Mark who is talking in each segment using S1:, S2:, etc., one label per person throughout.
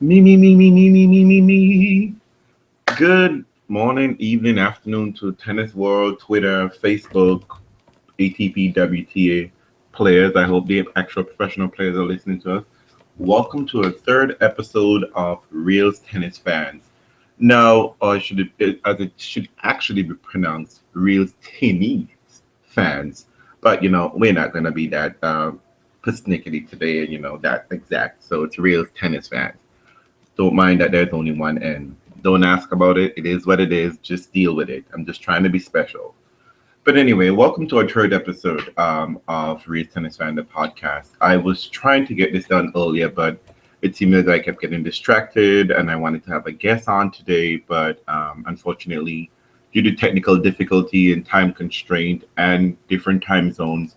S1: Me. Good morning, evening, afternoon to tennis world, Twitter, Facebook, ATP, WTA players. I hope the actual professional players are listening to us. Welcome to a third episode of Realz Tennis Fans. Now, or should as it should actually be pronounced, Realz Tennis Fans. But we're not gonna be that persnickety today, and that exact. So it's Realz Tennis Fans. Don't mind that there's only one N. Don't ask about it. It is what it is. Just deal with it. I'm just trying to be special. But anyway, welcome to our third episode of Realz TenisFanz Podcast. I was trying to get this done earlier, but it seemed as I kept getting distracted, and I wanted to have a guest on today, but unfortunately, due to technical difficulty and time constraint and different time zones,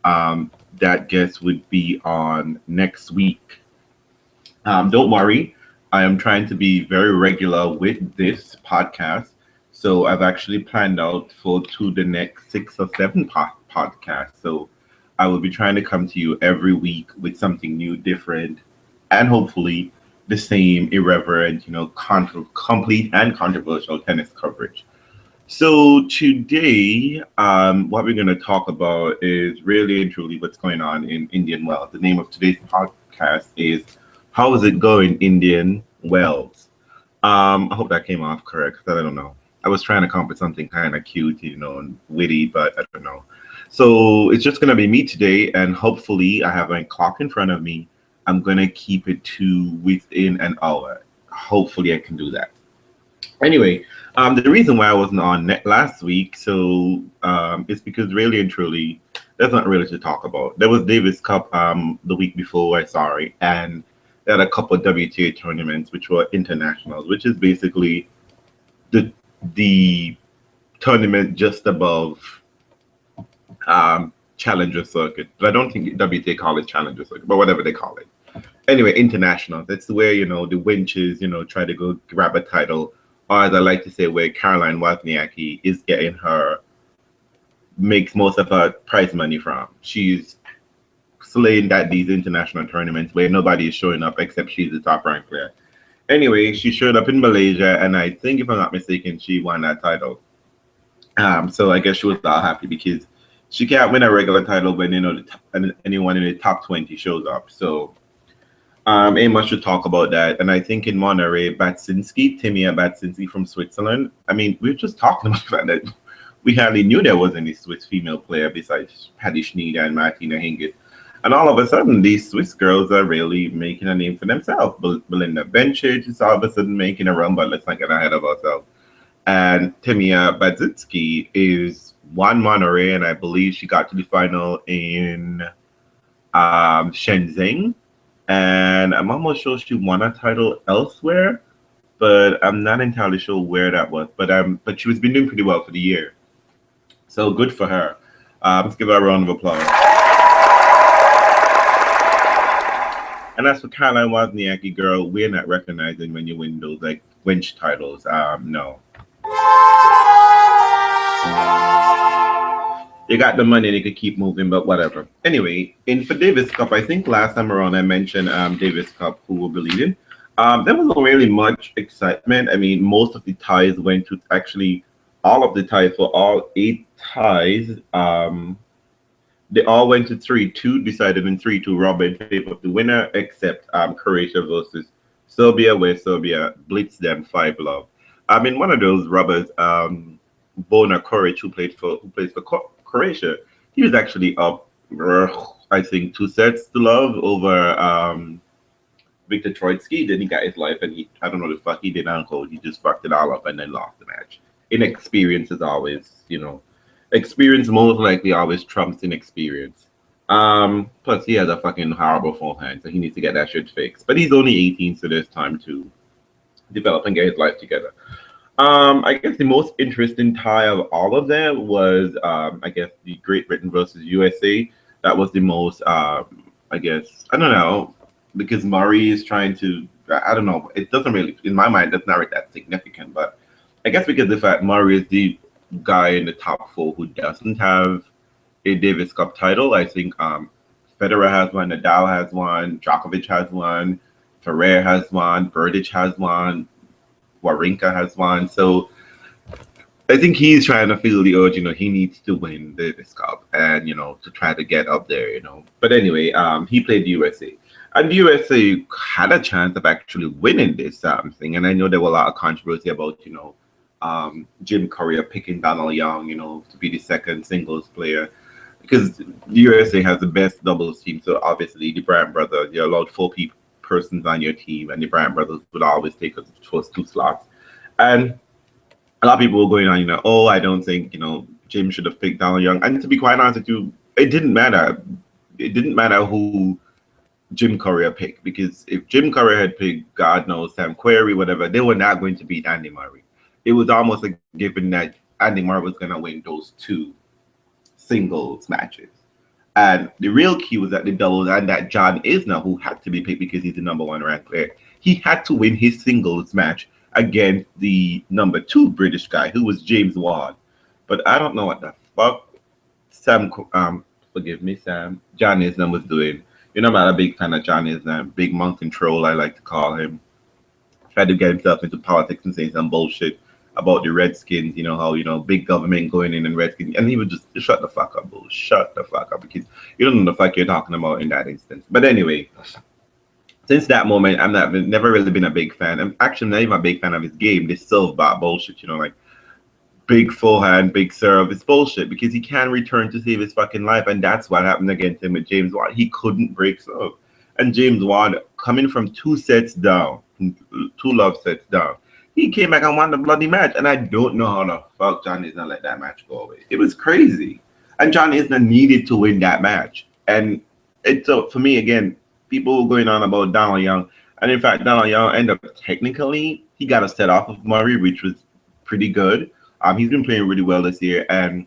S1: that guest would be on next week. Don't worry. I am trying to be very regular with this podcast. So I've actually planned out to the next 6 or 7 podcasts. So I will be trying to come to you every week with something new, different, and hopefully the same irreverent, complete and controversial tennis coverage. So today, what we're going to talk about is really and truly what's going on in Indian Wells. The name of today's podcast is "How is it going, Indian Wells?" I hope that came off correct, because I don't know. I was trying to come up with something kind of cute, and witty, but I don't know. So it's just going to be me today, and hopefully I have my clock in front of me. I'm going to keep it to within an hour. Hopefully I can do that. Anyway, the reason why I wasn't on last week, it's because really and truly, there's not really to talk about. There was Davis Cup the week before, and they had a couple of WTA tournaments, which were internationals, which is basically the tournament just above Challenger Circuit. But I don't think WTA call it Challenger Circuit, but whatever they call it. Anyway, international. That's where, the winches, try to go grab a title. Or as I like to say, where Caroline Wozniacki makes most of her prize money from. She's slaying these international tournaments where nobody is showing up except she's the top ranked player. Anyway, she showed up in Malaysia, and I think, if I'm not mistaken, she won that title. So I guess she was all happy because she can't win a regular title when anyone in the top 20 shows up. So ain't much to talk about that. And I think in Monterey, Timia Batsinski from Switzerland. I mean, we were just talking about the fact that we hardly knew there was any Swiss female player besides Paddy Schnyder and Martina Hingis. And all of a sudden, these Swiss girls are really making a name for themselves. Belinda Bencic is all of a sudden making a run, but let's not get ahead of ourselves. And Timia Batsinski is won Monterey, and I believe she got to the final in Shenzhen. And I'm almost sure she won a title elsewhere, but I'm not entirely sure where that was. But she was been doing pretty well for the year. So good for her. Let's give her a round of applause. And as for Caroline Wozniacki, girl, we're not recognizing when you win those winch titles. No. You got the money, they could keep moving, but whatever. Anyway, for Davis Cup, I think last time around I mentioned Davis Cup, who will be leading. There wasn't really much excitement. I mean, most of the ties went to all of the ties for all 8 ties. They all went to 3-2, decided in 3-2 rubber in favor of the winner, except Croatia versus Serbia, where Serbia blitzed them 5-love. In one of those rubbers, Bona Koric, who plays for Croatia, he was actually up, I think, 2-0 over Victor Troitsky. Then he got his life, and I don't know the fuck he did on code. He just fucked it all up and then lost the match. Inexperience is always, experience most likely always trumps inexperience. Plus, he has a fucking horrible forehand, so he needs to get that shit fixed. But he's only 18, so there's time to develop and get his life together. I guess the most interesting tie of all of them was, the Great Britain versus USA. That was the most, I don't know, because Murray is trying to, I don't know, it doesn't really, in my mind, that's not that significant, but I guess because the fact Murray is the guy in the top 4 who doesn't have a Davis Cup title. I think Federer has one, Nadal has one, Djokovic has one, Ferrer has won, Berdych has won, Wawrinka has won. So I think he's trying to feel the urge, he needs to win this cup and, to try to get up there. But anyway, he played USA. And the USA had a chance of actually winning this thing. And I know there was a lot of controversy about, Jim Courier picking Donald Young, to be the second singles player. Because the USA has the best doubles team. So obviously the Bryant brothers, you're allowed 4 persons on your team. And the Bryant brothers would always take the first 2 slots. And a lot of people were going on, I don't think, Jim should have picked Donald Young. And to be quite honest with you, it didn't matter. It didn't matter who Jim Courier picked, because if Jim Courier had picked, God knows, Sam Querrey, whatever, they were not going to beat Andy Murray. It was almost a given that Andy Murray was going to win those 2 singles matches. And the real key was that the doubles, and that John Isner, who had to be picked because he's the number 1 ranked player, he had to win his singles match against the number 2 British guy, who was James Ward. But I don't know what the fuck Sam, John Isner was doing. I'm not a big fan of John Isner, big mountain troll, I like to call him. Tried to get himself into politics and say some bullshit about the Redskins, how, big government going in and Redskins, and he would just shut the fuck up, bull. Shut the fuck up, because you don't know the fuck you're talking about in that instance. But anyway, since that moment, never really been a big fan. I'm actually not even a big fan of his game. This serve bar bullshit, like big forehand, big serve. It's bullshit because he can't return to save his fucking life, and that's what happened against him with James Ward. He couldn't break serve, and James Ward, coming from 2 sets down, 2 love sets down, he came back and won the bloody match. And I don't know how the fuck John Isner let that match go away. It was crazy, and John Isner needed to win that match. And it's for me again. People going on about Donald Young, and in fact, Donald Young ended up technically he got a set off of Murray, which was pretty good. He's been playing really well this year, and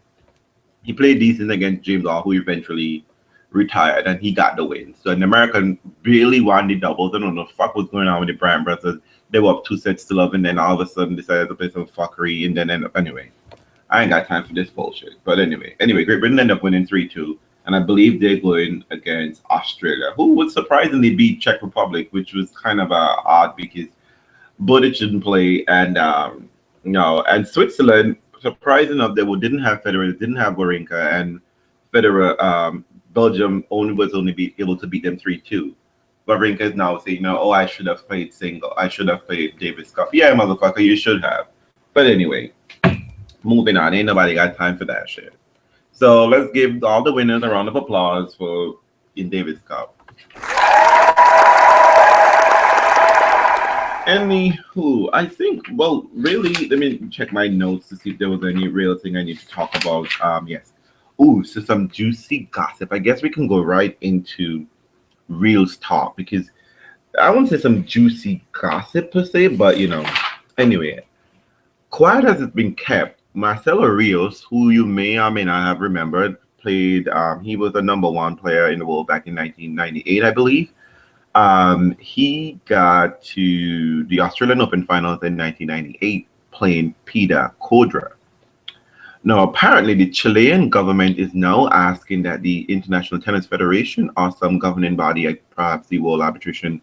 S1: he played decent against James Ward, who eventually retired, and he got the win. So an American really won the doubles. I don't know what the fuck was going on with the Bryant brothers. They were up 2 sets to love, and then all of a sudden decided to play some fuckery, and then end up anyway. I ain't got time for this bullshit. But anyway, Great Britain ended up winning 3-2. And I believe they're going against Australia, who would surprisingly beat Czech Republic, which was kind of odd because Berdych didn't play, and and Switzerland, surprising enough, they didn't have Federer, they didn't have Wawrinka, and Federer, Belgium was only able to beat them 3-2. Wawrinka is now saying, I should have played single, I should have played Davis Cup. Yeah, motherfucker, you should have. But anyway, moving on, ain't nobody got time for that shit. So let's give all the winners a round of applause for in Davis Cup. Anywho, I think, really, let me check my notes to see if there was any real thing I need to talk about. Yes. So some juicy gossip. I guess we can go right into Realz Talk, because I won't say some juicy gossip per se, but anyway, quiet as it's been kept, Marcello Rios, who you may or may not have remembered, played, he was the number 1 player in the world back in 1998, I believe. He got to the Australian Open finals in 1998 playing Peter Codra. Now, apparently, the Chilean government is now asking that the International Tennis Federation or some governing body, perhaps the World Arbitration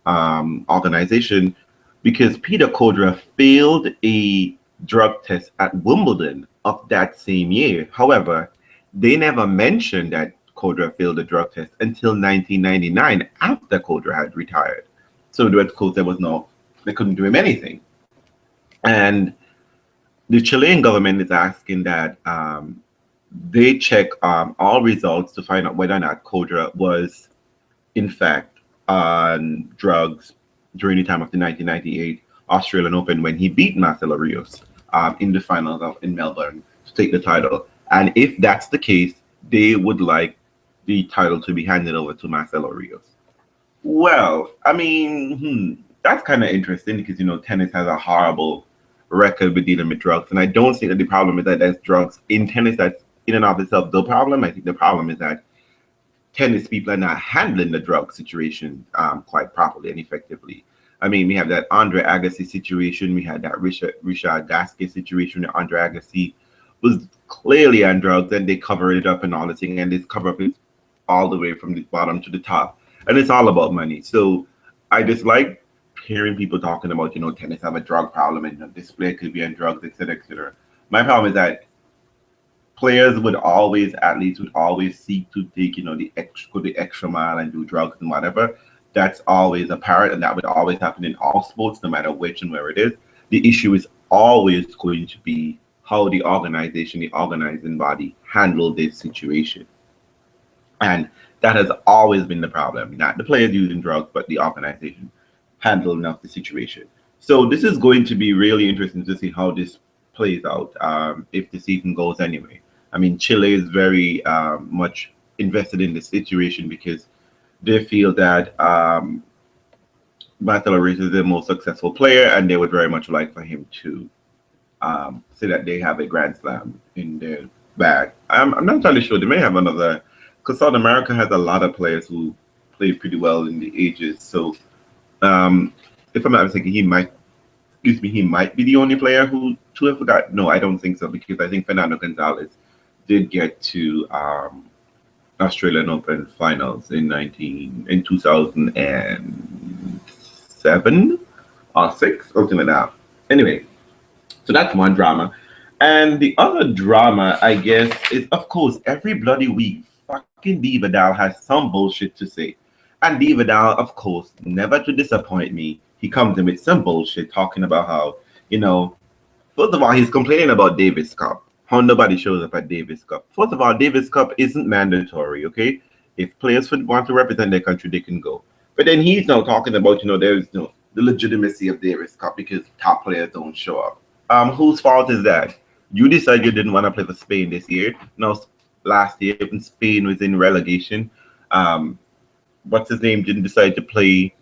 S1: Organization, because Peter Codra failed a drug test at Wimbledon of that same year. However, they never mentioned that Codra failed the drug test until 1999, after Codra had retired. So the course they couldn't do him anything. And the Chilean government is asking that they check all results to find out whether or not Codra was, in fact, on drugs during the time of the 1998 Australian Open when he beat Marcello Rios in the finals in Melbourne to take the title. And if that's the case, they would like the title to be handed over to Marcello Rios. Well, I mean, that's kind of interesting because, tennis has a horrible record with dealing with drugs. And I don't think that the problem is that there's drugs in tennis that's in and of itself the problem. I think the problem is that tennis people are not handling the drug situation quite properly and effectively. I mean, we have that Andre Agassi situation. We had that Richard Gasquet situation. Andre Agassi was clearly on drugs, and they covered it up and all the thing, and this cover up is all the way from the bottom to the top. And it's all about money. So I dislike hearing people talking about, tennis have a drug problem and this player could be on drugs, etc., etc. My problem is that players would always, athletes would always seek to take, the extra mile and do drugs and whatever. That's always apparent, and that would always happen in all sports, no matter which and where it is. The issue is always going to be how the organization, the organizing body, handle this situation. And that has always been the problem. Not the players using drugs, but the organization handling of the situation. So this is going to be really interesting to see how this plays out, if the season goes anyway. I mean, Chile is very much invested in the situation because they feel that Marcello Rios is the most successful player, and they would very much like for him to say that they have a Grand Slam in their bag. I'm not entirely sure. They may have another, because South America has a lot of players who play pretty well in the ages. So if I'm not mistaken, he might be the only player who to have forgot. No, I don't think so, because I think Fernando Gonzalez did get to Australian Open finals in 2007 or 6, something like that. Anyway, so that's one drama. And the other drama, I guess, is, of course, every bloody week, fucking Divadal has some bullshit to say. And Divadal, of course, never to disappoint me, he comes in with some bullshit talking about how, first of all, he's complaining about Davis Cup. How nobody shows up at Davis Cup. First of all, Davis Cup isn't mandatory, okay? If players want to represent their country, they can go. But then he's now talking about, there's the legitimacy of Davis Cup because top players don't show up. Whose fault is that? You decided you didn't want to play for Spain this year. Now, last year, when Spain was in relegation, what's his name didn't decide to play.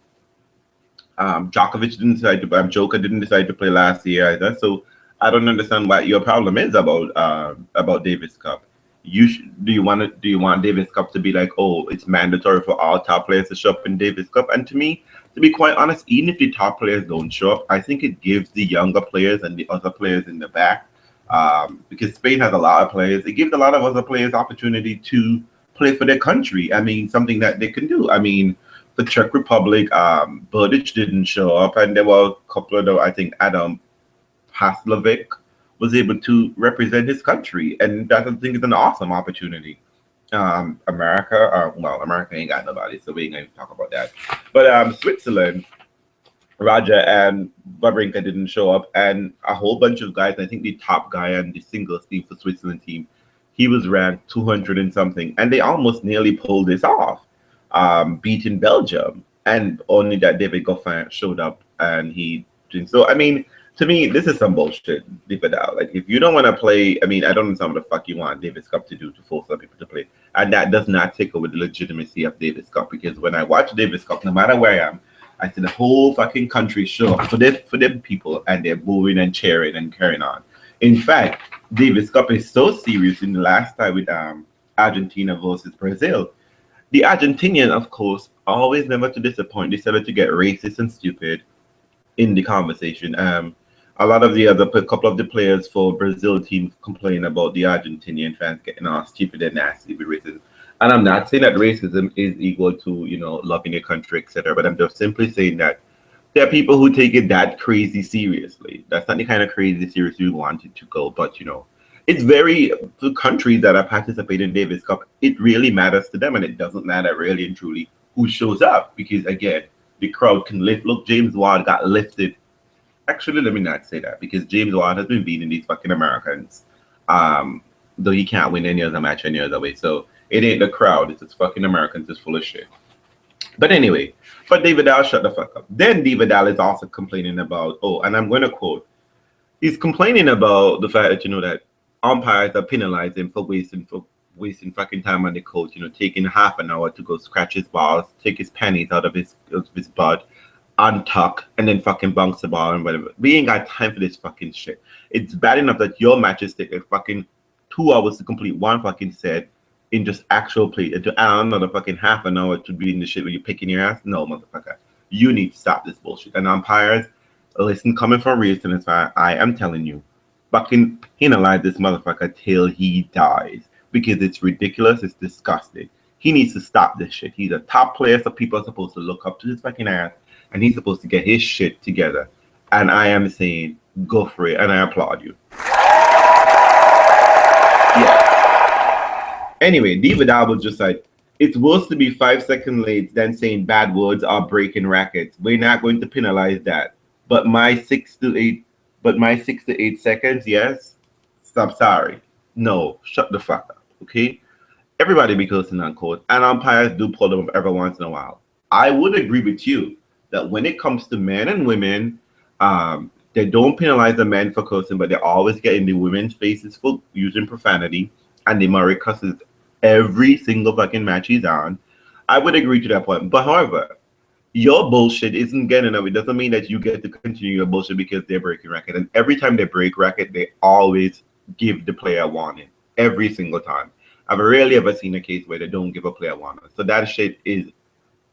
S1: Djokovic didn't decide to. Joker didn't decide to play last year either. So I don't understand what your problem is about Davis Cup. Do you want Davis Cup to be like, oh, it's mandatory for all top players to show up in Davis Cup? And to me, to be quite honest, even if the top players don't show up, I think it gives the younger players and the other players in the back, because Spain has a lot of players, it gives a lot of other players opportunity to play for their country. I mean, something that they can do. I mean, the Czech Republic, Burdic didn't show up, and there were a couple of them. I think Adam Paslovic was able to represent his country, and that I think is an awesome opportunity. America ain't got nobody, so we ain't gonna talk about that. But Switzerland, Raja and Wawrinka didn't show up, and a whole bunch of guys. I think the top guy on the singles team for Switzerland team, he was ranked 200 and something, and they almost nearly pulled this off, beating Belgium, and only that David Goffin showed up, and he didn't. So I mean, to me, this is some bullshit, Divadal. Like, if you don't want to play, I mean, I don't know what the fuck you want Davis Cup to do to force other people to play. And that does not take away the legitimacy of Davis Cup, because when I watch Davis Cup, no matter where I am, I see the whole fucking country show up for them people, and they're booing and cheering and carrying on. In fact, Davis Cup is so serious in the last time with Argentina versus Brazil. The Argentinian, of course, always never to disappoint, decided to get racist and stupid in the conversation. A lot of a couple of the players for Brazil teams complain about the Argentinian fans getting all stupid and nasty with racism. And I'm not saying that racism is equal to, loving your country, etc. But I'm just simply saying that there are people who take it that crazy seriously. That's not the kind of crazy serious we want it to go. But, it's very, for countries that are participating in Davis Cup, it really matters to them. And it doesn't matter really and truly who shows up. Because, again, the crowd can lift. Look, James Ward got lifted. Actually, let me not say that, because James Ward has been beating these fucking Americans, though he can't win any other match any other way. So it ain't the crowd, it's just fucking Americans just full of shit. But anyway, but Divadal, shut the fuck up. Then Divadal is also complaining about, and I'm going to quote, he's complaining about the fact that, that umpires are penalizing for wasting fucking time on the court, taking half an hour to go scratch his balls, take his pennies out of his butt, untuck, and then fucking bounce the ball and whatever. We ain't got time for this fucking shit. It's bad enough that your matches take a fucking 2 hours to complete one fucking set in just actual play, and to add another fucking half an hour to be in the shit where you're picking your ass. No, motherfucker. You need to stop this bullshit. And umpires, listen, coming from RealzTenisFanz, I am telling you, fucking penalize this motherfucker till he dies, because it's ridiculous, it's disgusting. He needs to stop this shit. He's a top player, so people are supposed to look up to his fucking ass. and he's supposed to get his shit together. And I am saying, go for it, and I applaud you. Yeah. Anyway, Divadal was just like, it's supposed to be 5 seconds late than saying bad words or breaking rackets. We're not going to penalize that. But my 6 to 8 seconds, yes. Stop, sorry. No, shut the fuck up, okay? Everybody be cursing on court, and umpires do pull them up every once in a while. I would agree with you that when it comes to men and women, they don't penalize the men for cursing, but they're always getting the women's faces for using profanity, and the Murray cusses every single fucking match he's on. I would agree to that point. But however, your bullshit isn't getting enough. It doesn't mean that you get to continue your bullshit because they're breaking racket. And every time they break racket, they always give the player a warning. Every single time. I've rarely ever seen a case where they don't give a player a warning. So that shit is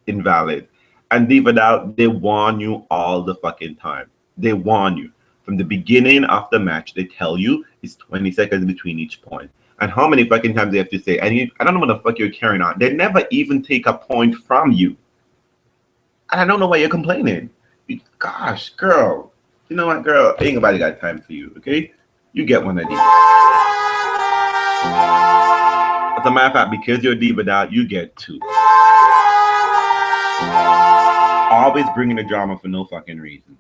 S1: invalid. And Divadal, they warn you all the fucking time. They warn you. From the beginning of the match, they tell you it's 20 seconds between each point. And how many fucking times they have to say, I don't know what the fuck you're carrying on. They never even take a point from you. And I don't know why you're complaining. Gosh, girl. You know what, girl? Ain't nobody got time for you, okay? You get one of these. As a matter of fact, because you're a Divadal, you get 2. Always bringing the drama for no fucking reason.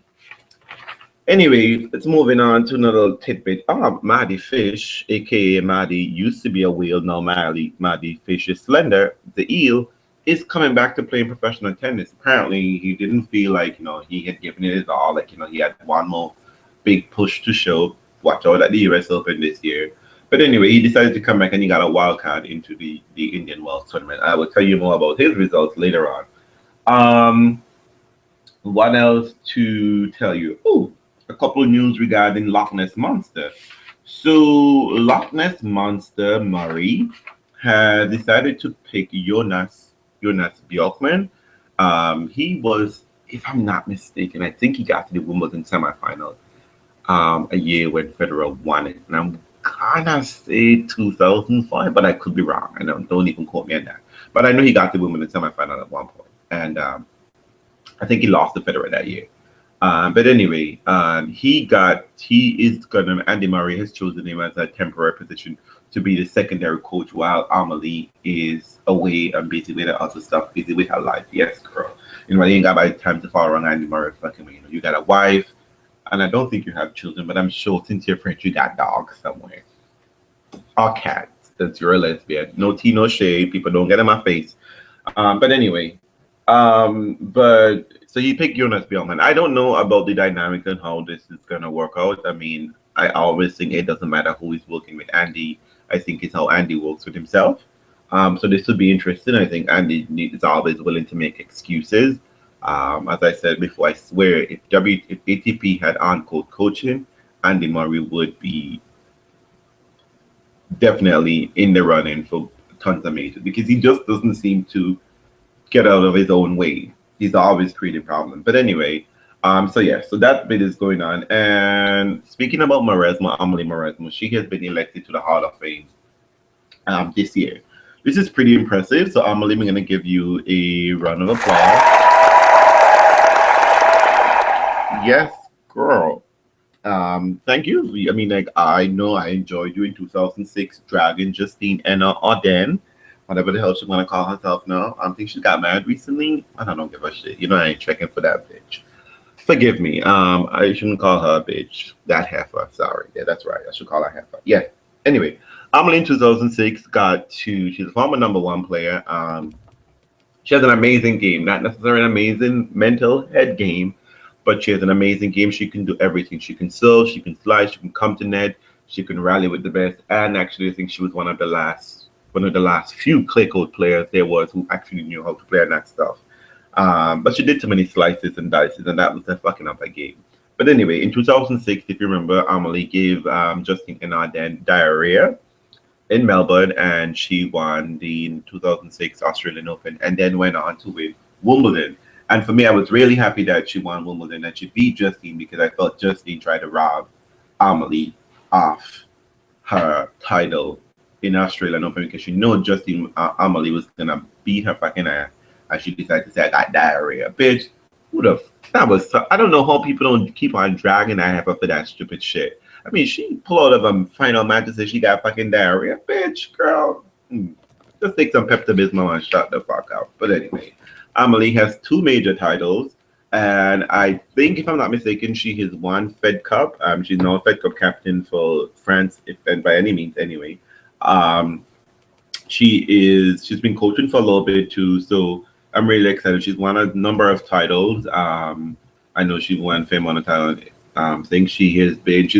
S1: Anyway, let's moving on to another tidbit. Mardy Fish, aka Mardy, used to be a whale. Now Mardy Fish is slender. The eel is coming back to playing professional tennis. Apparently, he didn't feel like he had given it his all. Like he had one more big push to show. Watch out at the US Open this year. But anyway, he decided to come back and he got a wild card into the Indian Wells tournament. I will tell you more about his results later on. What else to tell you? Oh, a couple of news regarding Loch Ness Monster. So Loch Ness Monster Murray has decided to pick Jonas Bjorkman. He was, if I'm not mistaken, I think he got to the Wimbledon semifinal a year when Federer won it. And I'm gonna say 2005, but I could be wrong. I don't even quote me on that. But I know he got to the Wimbledon semifinal at one point. And I think he lost to Federer that year. But anyway, Andy Murray has chosen him as a temporary position to be the secondary coach while Amelie is away and busy with other stuff, busy with her life. Yes, girl. You ain't got by time to follow around Andy Murray. Fucking, you got a wife, and I don't think you have children, but I'm sure since you're French, you got dogs somewhere. Or cats, since you're a lesbian. No tea, no shade. People don't get in my face. But anyway, so he picked Jonas Bjorkman. I don't know about the dynamic and how this is going to work out. I mean, I always think it doesn't matter who is working with Andy. I think it's how Andy works with himself. So this would be interesting. I think Andy is always willing to make excuses. As I said before, I swear if ATP had on-court coaching, Andy Murray would be definitely in the running for tons of majors because he just doesn't seem to get out of his own way. He's always creating problems. But anyway, so that bit is going on. And speaking about Amelie Mauresmo, she has been elected to the Hall of Fame this year. This is pretty impressive. So Amelie, I'm going to give you a round of applause. Yes, girl. Thank you. I mean, I know I enjoyed you in 2006, dragging Justine Enna Arden, whatever the hell she want to call herself now. I think she got married recently. I don't give a shit. I ain't checking for that bitch. Forgive me. I shouldn't call her a bitch. That heifer. Sorry. Yeah, that's right. I should call her heifer. Yeah. Anyway, Amelie in 2006 she's a former #1 player. She has an amazing game. Not necessarily an amazing mental head game, but she has an amazing game. She can do everything. She can serve, she can slice, she can come to net, she can rally with the best. And actually, I think she was one of the last few clay court players there was who actually knew how to play that stuff. But she did too many slices and dices, and that was her fucking up her game. But anyway, in 2006, if you remember, Amelie gave Justine Enarden diarrhea in Melbourne, and she won the 2006 Australian Open, and then went on to win Wimbledon. And for me, I was really happy that she won Wimbledon and she beat Justine because I thought Justine tried to rob Amelie off her title in Australian Open because she knew Amelie was gonna beat her fucking ass, and she decided to say, "I got diarrhea, bitch. That was I don't know how people don't keep on dragging that heifer for that stupid shit. I mean, she pulled out of a final match and said she got fucking diarrhea. Bitch, girl. Just take some Pepto-Bismol and shut the fuck up. But anyway, Amelie has 2 major titles. And I think, if I'm not mistaken, she has won Fed Cup. She's now a Fed Cup captain for France, if and by any means, anyway. Um, she's been coaching for a little bit too, so I'm really excited. She's won a number of titles. I know she won Fame on a title. Think she's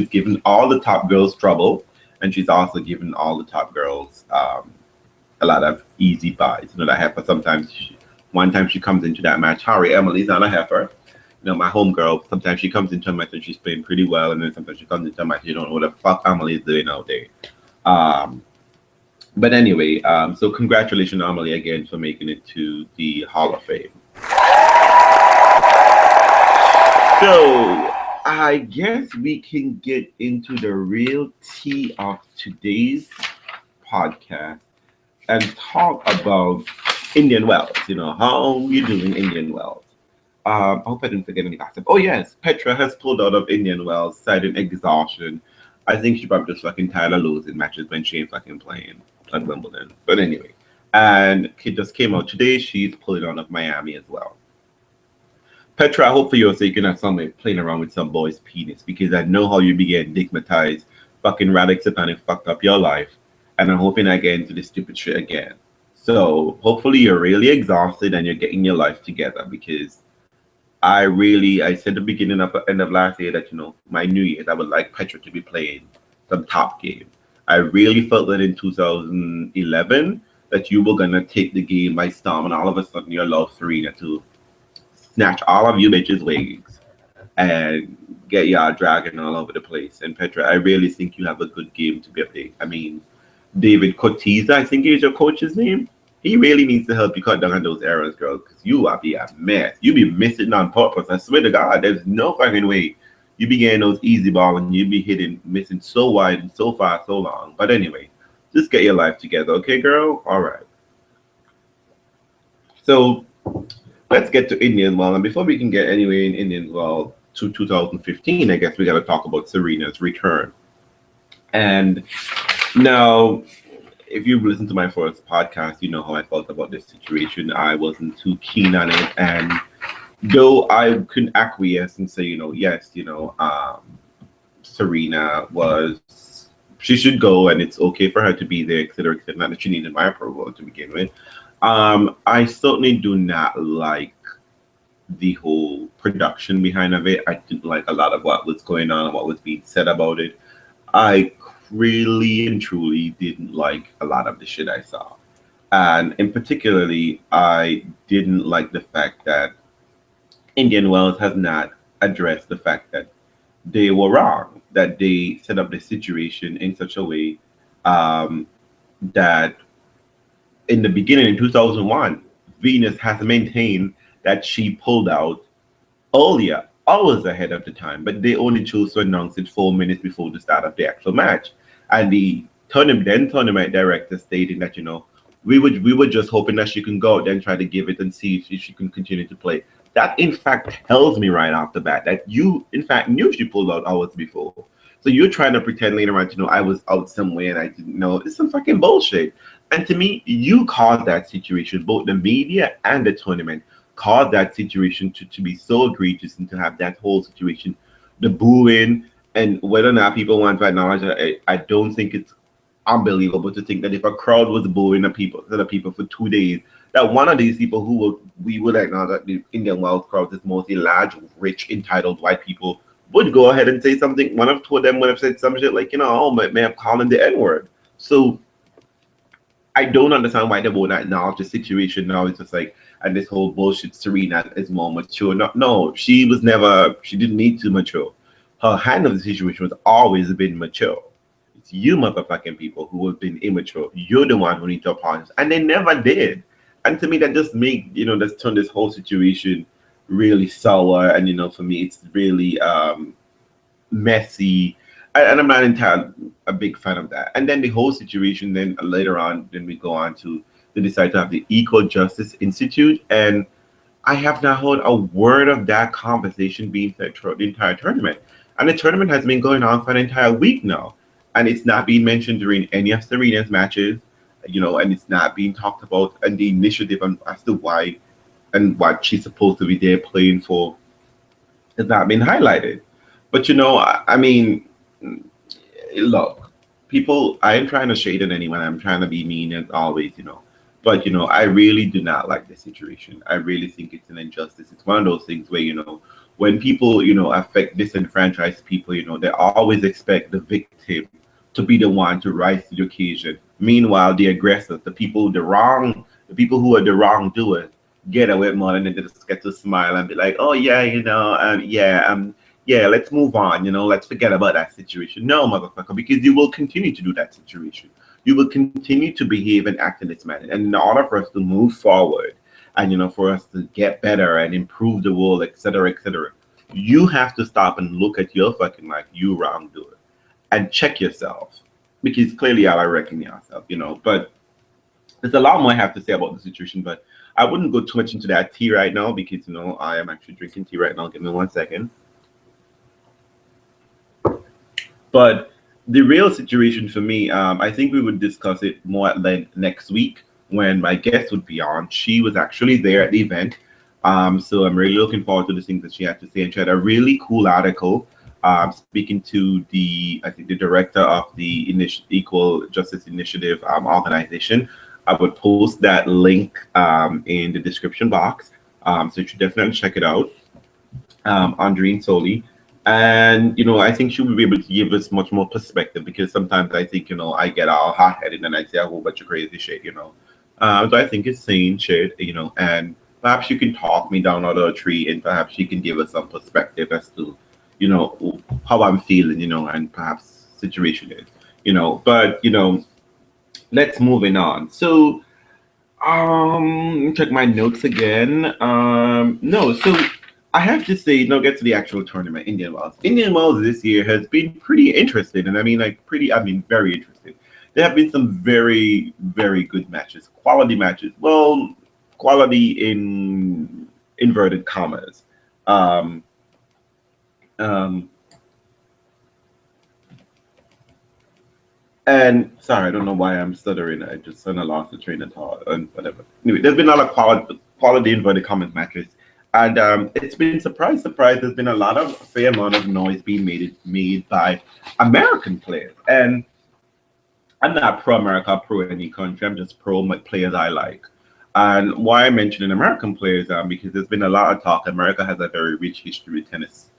S1: given all the top girls trouble, and she's also given all the top girls a lot of easy buys. You know, that heifer sometimes. One time she comes into that match. Harry Emily's not a heifer. You know, my homegirl. Sometimes she comes into a match and she's playing pretty well, and then sometimes she comes into a match you don't know what the fuck Emily is doing out there. But anyway, so congratulations, Amelie, again for making it to the Hall of Fame. So I guess we can get into the real tea of today's podcast and talk about Indian Wells. You know, how you doing, Indian Wells? I hope I didn't forget any gossip. Oh yes, Petra has pulled out of Indian Wells, citing exhaustion. I think she probably just fucking tired of losing matches when she ain't fucking playing at Wimbledon. But anyway, and it just came out today. She's pulling out of Miami as well. Petra, I hope for your sake you're not somewhere playing around with some boy's penis, because I know how you began stigmatized, fucking radical satanic fucked up your life, and I'm hoping I get into this stupid shit again. So hopefully you're really exhausted and you're getting your life together, because I said at the beginning of end of last year that, you know, my New Year's, I would like Petra to be playing some top game. I really felt that in 2011 that you were going to take the game by storm, and all of a sudden you allowed Serena to snatch all of you bitches' wigs and get y'all dragging all over the place. And Petra, I really think you have a good game to be playing. I mean, David Cotiza, I think is your coach's name. He really needs to help you cut down on those errors, girl, because you are be a mess. You be missing on purpose. I swear to God, there's no fucking way you be getting those easy balls and you be missing so wide and so far, so long. But anyway, just get your life together, okay, girl? All right. So let's get to Indian Wells. And before we can get anywhere in Indian Wells to 2015, I guess we got to talk about Serena's return. And now, if you've listened to my first podcast, you know how I felt about this situation. I wasn't too keen on it. And though I couldn't acquiesce and say, you know, yes, you know, Serena she should go and it's okay for her to be there, etc., etc. Not that she needed my approval to begin with. I certainly do not like the whole production behind of it. I didn't like a lot of what was going on and what was being said about it. I really and truly didn't like a lot of the shit I saw. And in particularly, I didn't like the fact that Indian Wells has not addressed the fact that they were wrong, that they set up the situation in such a way that in the beginning, in 2001, Venus has maintained that she pulled out earlier, hours ahead of the time, but they only chose to announce it 4 minutes before the start of the actual match. And the tournament director stating that, you know, we were just hoping that she can go out there and try to give it and see if she can continue to play. That, in fact, tells me right off the bat that you, in fact, knew she pulled out hours before. So you're trying to pretend later on, you know, I was out somewhere and I didn't know. It's some fucking bullshit. And to me, you caused that situation. Both the media and the tournament caused that situation to be so egregious and to have that whole situation, the booing, and whether or not people want to acknowledge, I don't think it's unbelievable to think that if a crowd was booing the people for 2 days, that one of these people we would acknowledge that the Indian Wells crowd is mostly large, rich, entitled white people would go ahead and say something. One of two of them would have said some shit like, you know, may have called him the N-word. So I don't understand why they won't acknowledge the situation now. It's just like, and this whole bullshit Serena is more mature. No, she didn't need to mature. Her handle of the situation was always been mature. It's you motherfucking people who have been immature. You're the one who need to apologize. And they never did. And to me, that just just turn this whole situation really sour. And, you know, for me, it's really messy. And I'm not entirely a big fan of that. And then the whole situation, then later on, then we go on to they decide to have the Equal Justice Institute. And I have not heard a word of that conversation being said throughout the entire tournament. And the tournament has been going on for an entire week now. And it's not being mentioned during any of Serena's matches, and it's not being talked about and the initiative and as to why and what she's supposed to be there playing for has not been highlighted. But I mean, look, people, I am trying to shade at anyone. I'm trying to be mean as always, But I really do not like the situation. I really think it's an injustice. It's one of those things where when people affect disenfranchised people, they always expect the victim to be the one to rise to the occasion. Meanwhile, the aggressors, the people who are the wrongdoers, get away with more, and then they just get to smile and be like, "Oh yeah, yeah, let's move on. Let's forget about that situation." No, motherfucker, because you will continue to do that situation. You will continue to behave and act in this manner. And in order for us to move forward and, for us to get better and improve the world, etc., you have to stop and look at your fucking life, you wrongdoer, and check yourself. Because clearly y'all are wrecking yourself, But there's a lot more I have to say about the situation, but I wouldn't go too much into that tea right now because, I am actually drinking tea right now. Give me 1 second. But the real situation for me, I think we would discuss it more at length next week when my guest would be on. She was actually there at the event. So I'm really looking forward to the things that she had to say. And she had a really cool article speaking to I think the director of the Equal Justice Initiative organization. I would post that link in the description box. So you should definitely check it out. Andreen Soli. And, I think she will be able to give us much more perspective because sometimes I think, I get all hot-headed and I say a whole bunch of crazy shit, So I think it's sane shit, and perhaps you can talk me down out of a tree and perhaps she can give us some perspective as to, how I'm feeling, and perhaps situation is, But, let's moving on. So, check my notes again. No, so I have to say, get to the actual tournament, Indian Wells. Indian Wells this year has been pretty interesting, and I mean, very interesting. There have been some very, very good matches, quality matches. Well, quality in inverted commas. And sorry, I don't know why I'm stuttering. I just kind of lost the train of thought and whatever. Anyway, there's been a lot of quality inverted commas matches. And it's been surprise. There's been a fair amount of noise being made by American players. And I'm not pro America, pro any country. I'm just pro players I like. And why I'm mentioning American players because there's been a lot of talk. America has a very rich history with tennis,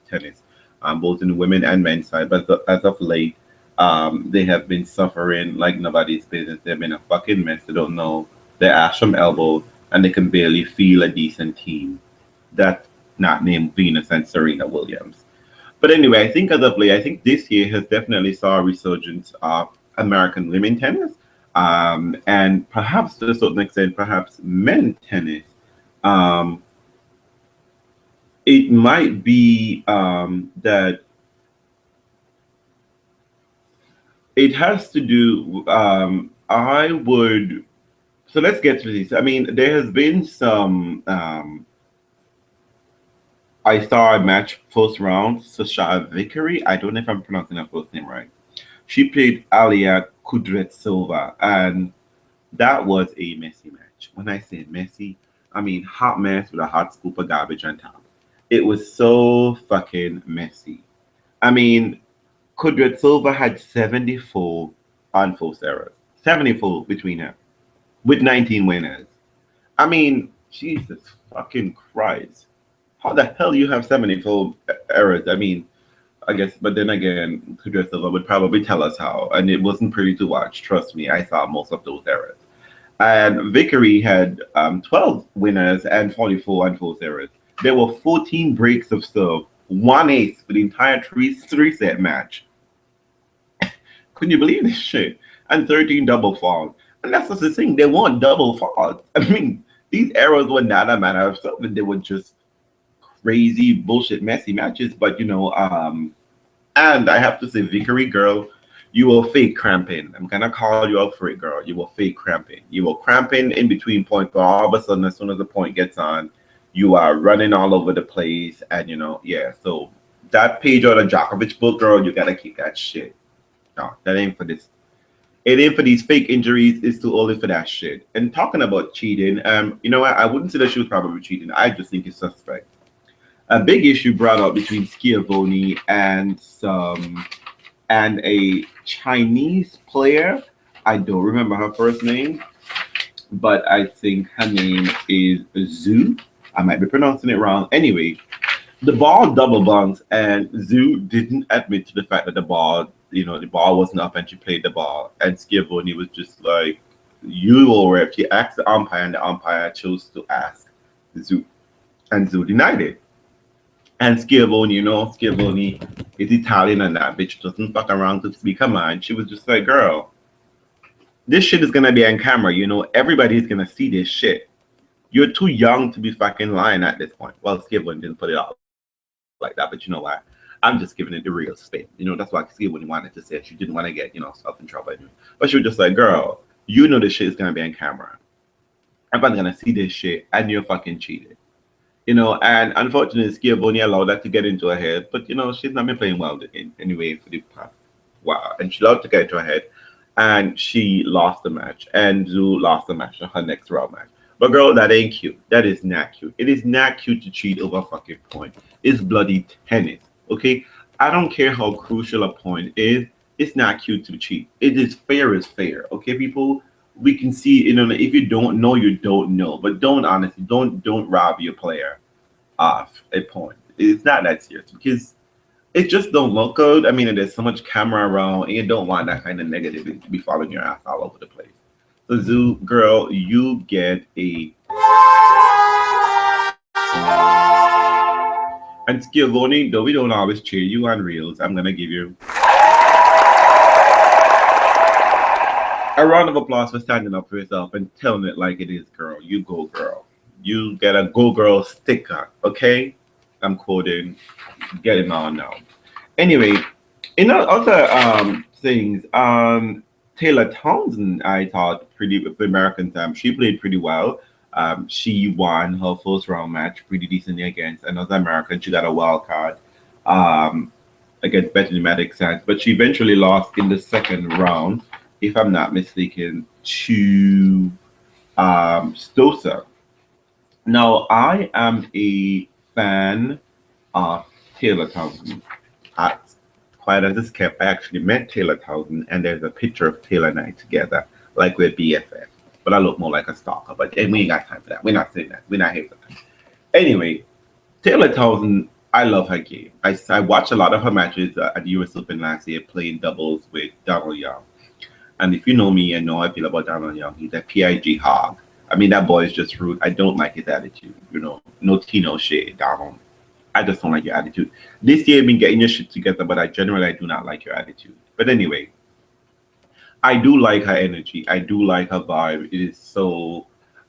S1: both in the women and men's side. But as of late, they have been suffering like nobody's business. They've been a fucking mess. They don't know their ass from elbow, and they can barely feel a decent team. That's not named Venus and Serena Williams. But anyway, I think as of late, I think this year has definitely saw a resurgence of American women tennis, and perhaps to a certain extent, perhaps men tennis. It might be that it has to do. So let's get to this. I mean, there has been some. I saw a match first round, Sasha Vickery. I don't know if I'm pronouncing her first name right. She played Alia Kudryavtseva, and that was a messy match. When I say messy, I mean hot mess with a hot scoop of garbage on top. It was so fucking messy. I mean, Kudryavtseva had 74 unforced errors. 74 between her, with 19 winners. I mean, Jesus fucking Christ. How the hell you have 74 errors? I mean, I guess, but then again, Kudryavtseva would probably tell us how, and it wasn't pretty to watch. Trust me, I saw most of those errors. And Vickery had 12 winners and 44 unforced errors. There were 14 breaks of serve, 1 ace for the entire three-set match. Couldn't you believe this shit? And 13 double falls. And that's just the thing, they weren't double falls. I mean, these errors were not a matter of something, they were just crazy bullshit messy matches. But and I have to say, Vickery girl, you were fake cramping. I'm gonna call you out for it, girl. You were fake cramping. You were cramping in between points, but all of a sudden, as soon as the point gets on, You are running all over the place, and yeah. So that page or the Djokovic book, girl, you gotta keep that shit. No, that ain't for this. It ain't for these fake injuries. It's too early for that shit. And talking about cheating, you know what? I wouldn't say that she was probably cheating. I just think it's suspect. A big issue brought up between Schiavone and a Chinese player. I don't remember her first name, but I think her name is Zhu. I might be pronouncing it wrong. Anyway, the ball double bounced, and Zhu didn't admit to the fact that the ball wasn't up, and she played the ball. And Schiavone was just like, "You will ref." She asked the umpire, and the umpire chose to ask Zhu, and Zhu denied it. And Schiavone is Italian, and that bitch doesn't fuck around to speak her mind. She was just like, "Girl, this shit is gonna be on camera. Everybody's gonna see this shit. You're too young to be fucking lying at this point." Well, Schiavone didn't put it out like that, but you know what? I'm just giving it the real spin. That's why Schiavone wanted to say it. She didn't want to get herself in trouble. But she was just like, "Girl, this shit is gonna be on camera. Everyone's gonna see this shit, and you're fucking cheated." And unfortunately, Schiavone allowed that to get into her head. But she's not been playing well anyway for the past while, and she allowed it to get into her head, and she lost the match, and Zhu lost the match, her next round match. But girl, that ain't cute. That is not cute. It is not cute to cheat over a fucking point. It's bloody tennis. Okay? I don't care how crucial a point is. It's not cute to cheat. It is fair is fair. Okay, people? We can see, if you don't know, you don't know. But don't rob your player off a point. It's not that serious because it just don't look good. I mean, there's so much camera around, and you don't want that kind of negativity to be following your ass all over the place. So Zhu, girl, you get a. And Schiavone, though we don't always cheer you on Reels, I'm gonna give you a round of applause for standing up for yourself and telling it like it is, girl. You go, girl. You get a go, girl sticker, okay? I'm quoting. Get it on now. Anyway, other things, Taylor Townsend, I thought with the American time, she played pretty well. She won her first round match pretty decently against another American. She got a wild card against Bethany Maddox, but she eventually lost in the second round, if I'm not mistaken, to Stosa. Now, I am a fan of Taylor Townsend. Quite as this kept, I actually met Taylor Townsend, and there's a picture of Taylor and I together, like we're BFF. But I look more like a stalker. But we ain't got time for that. We're not saying that. We're not here for that. Anyway, Taylor Townsend, I love her game. I watched a lot of her matches at the US Open last year, playing doubles with Donald Young. And if you know me, I know how I feel about Donald Young. He's a PIG hog. I mean, that boy is just rude. I don't like his attitude. No tea, no shade, Donald. I just don't like your attitude. This year, you've been getting your shit together, but I do not like your attitude. But anyway, I do like her energy. I do like her vibe. It is so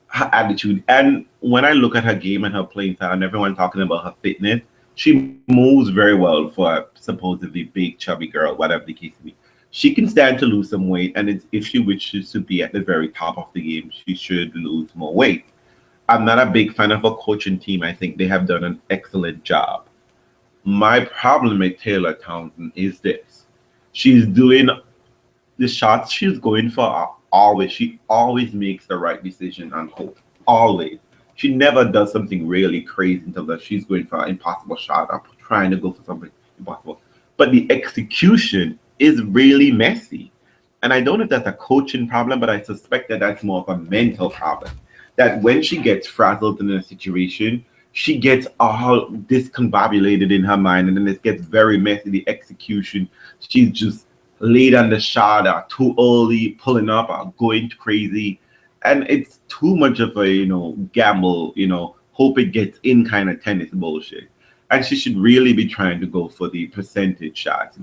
S1: her attitude. And when I look at her game and her playing style, and everyone talking about her fitness, she moves very well for a supposedly big, chubby girl, whatever the case may be. She can stand to lose some weight, and if she wishes to be at the very top of the game, she should lose more weight. I'm not a big fan of her coaching team. I think they have done an excellent job. My problem with Taylor Townsend is this. She's doing the shots she's going for are always, she always makes the right decision on court. Always. She never does something really crazy until that she's going for an impossible shot or trying to go for something impossible. But the execution is really messy. And I don't know if that's a coaching problem, but I suspect that that's more of a mental problem. That when she gets frazzled in a situation, she gets all discombobulated in her mind, and then it gets very messy. The execution, she's just late on the shot or too early, pulling up or going crazy. And it's too much of a, gamble, hope it gets in kind of tennis bullshit. And she should really be trying to go for the percentage shots,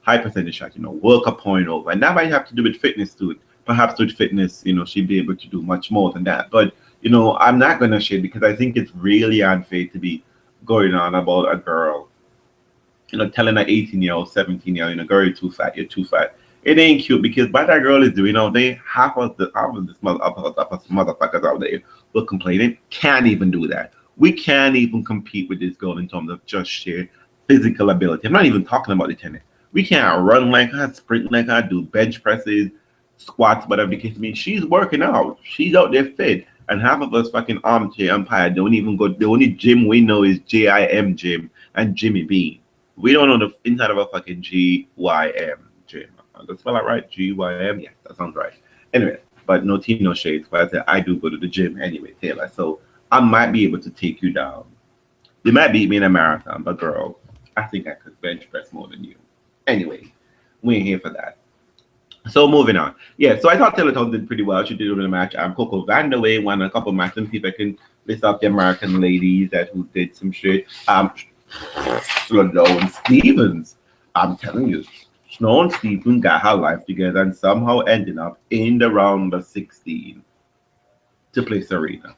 S1: high percentage shots, work a point over. And that might have to do with fitness too. Perhaps with fitness, she'd be able to do much more than that. But, I'm not going to shade because I think it's really unfair to be going on about a girl, telling an 18-year-old, 17-year-old, girl, you're too fat, you're too fat. It ain't cute because what that girl is doing all day, half of this motherfuckers out there who are complaining can't even do that. We can't even compete with this girl in terms of just sheer physical ability. I'm not even talking about the tennis. We can't run like her, sprint like her, do bench presses, squats, whatever the case may be. She's working out. She's out there fit. And half of us fucking armchair umpire don't even go. The only gym we know is JIM gym and Jimmy Bean. We don't know the inside of a fucking GYM gym. Let's spell it right. GYM. Yeah, that sounds right. Anyway, but no tea, no shades. But I said I do go to the gym anyway, Taylor. So I might be able to take you down. You might beat me in a marathon, but girl, I think I could bench press more than you. Anyway, we ain't here for that. So moving on. Yeah, so I thought Taylor Talkz did pretty well. She did win the match. Coco Vandaway won a couple matches. And see if I can list off the American ladies that who did some shit. Sloane Stevens. I'm telling you, Sloane Stevens got her life together and somehow ended up in the round of 16 to play Serena.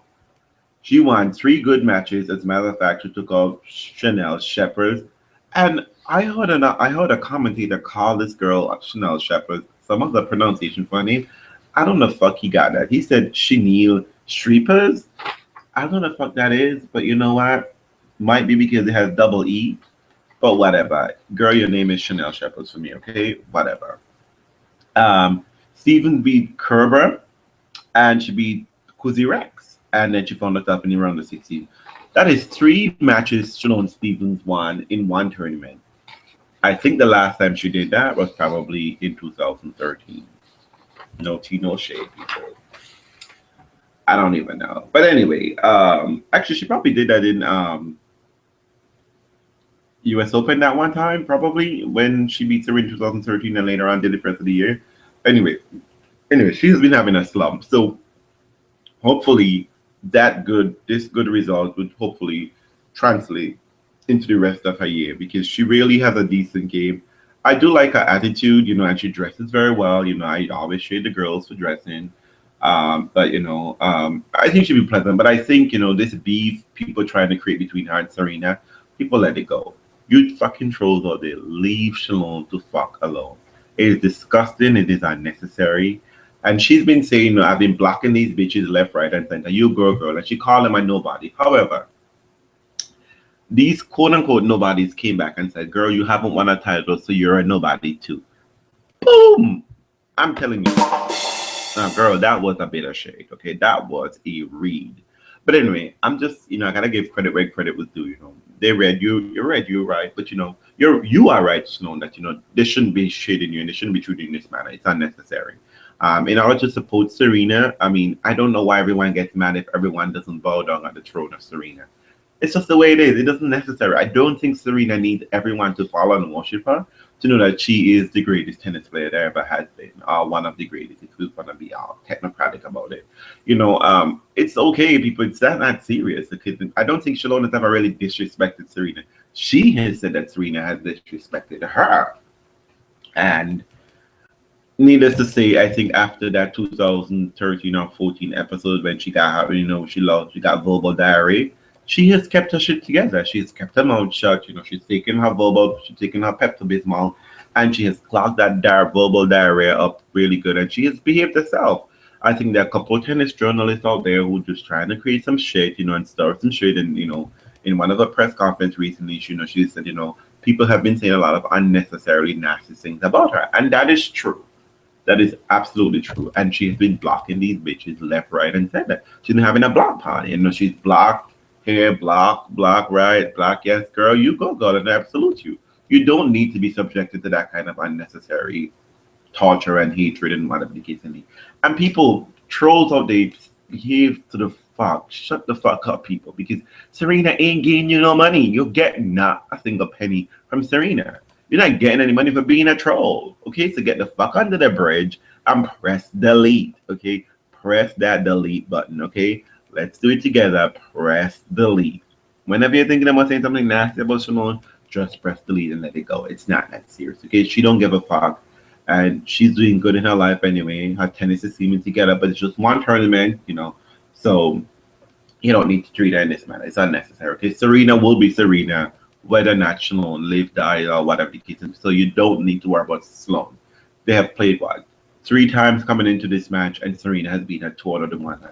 S1: She won 3 good matches. As a matter of fact, she took out Chanel Shepherd. And I heard a commentator call this girl Chanel Shepherd. Some of the pronunciation for her name, I don't know the fuck he got that. He said Chanel Shreepers. I don't know the fuck that is, but you know what? Might be because it has double E, but whatever. Girl, your name is Chanel Shepherd for me, okay? Whatever. Steven beat Kerber, and she beat Kuzi Rex, and then she found herself in the round of 16. That is 3 matches Sloane Stevens won in one tournament. I think the last time she did that was probably in 2013. No tea, no shade, people. I don't even know. But anyway, actually, she probably did that in US Open that one time, probably, when she beat her in 2013 and later on did it the rest of the year. Anyway, she's been having a slump. So hopefully this good result would hopefully translate into the rest of her year, because she really has a decent game. I do like her attitude, and she dresses very well. I always shade the girls for dressing. But I think she'll be pleasant. But I think, this beef people trying to create between her and Serena, people let it go. You fucking trolls out there, leave Sloane to fuck alone. It is disgusting. It is unnecessary. And she's been saying, I've been blocking these bitches left, right, and center. You girl. And she called them a nobody. However, these quote-unquote nobodies came back and said, girl, you haven't won a title, so you're a nobody too. Boom! I'm telling you. Now, girl, that was a bit of shade, okay? That was a read. But anyway, I'm just, I gotta give credit where credit was due, They read you, you're right, but you are right, Sloane, that, they shouldn't be shading you and they shouldn't be treating you in this manner. It's unnecessary. In order to support Serena, I don't know why everyone gets mad if everyone doesn't bow down at the throne of Serena. It's just the way it is. It doesn't necessary. I don't think Serena needs everyone to follow and worship her to know that she is the greatest tennis player there ever has been, one of the greatest, if we want to be technocratic about it. It's okay, people. It's not serious. I don't think Sloane has ever really disrespected Serena. She has said that Serena has disrespected her. And needless to say, I think after that 2013 or 14 episode when she got her, she got verbal diarrhea, she has kept her shit together. She's kept her mouth shut. She's taken her Pepto-Bismol, and she has clogged that verbal diarrhea up really good, and she has behaved herself. I think there are a couple of tennis journalists out there who are just trying to create some shit, and stir some shit. And, in one of the press conference recently, she said, people have been saying a lot of unnecessarily nasty things about her. And that is true. That is absolutely true. And she's been blocking these bitches left, right, and center. She's been having a block party. She's blocked here, block, right, block, yes, girl, you go, girl, and I absolute you. You don't need to be subjected to that kind of unnecessary torture and hatred and whatever the case may be. And people, trolls out there, behave to the fuck. Shut the fuck up, people, because Serena ain't getting you no money. You're getting not a single penny from Serena. You're not getting any money for being a troll. Okay, so get the fuck under the bridge and press delete. Okay, press that delete button. Okay, let's do it together. Press delete. Whenever you're thinking about saying something nasty about Sloane, just press delete and let it go. It's not that serious. Okay, she don't give a fuck, and she's doing good in her life anyway. Her tennis is seeming together, but it's just one tournament, So you don't need to treat her in this manner. It's unnecessary. Okay, Serena will be Serena, whether or not Sloane live, die, or whatever the case is. So you don't need to worry about Sloane. They have played 3 times coming into this match, and Serena has been at 2 out of the 1.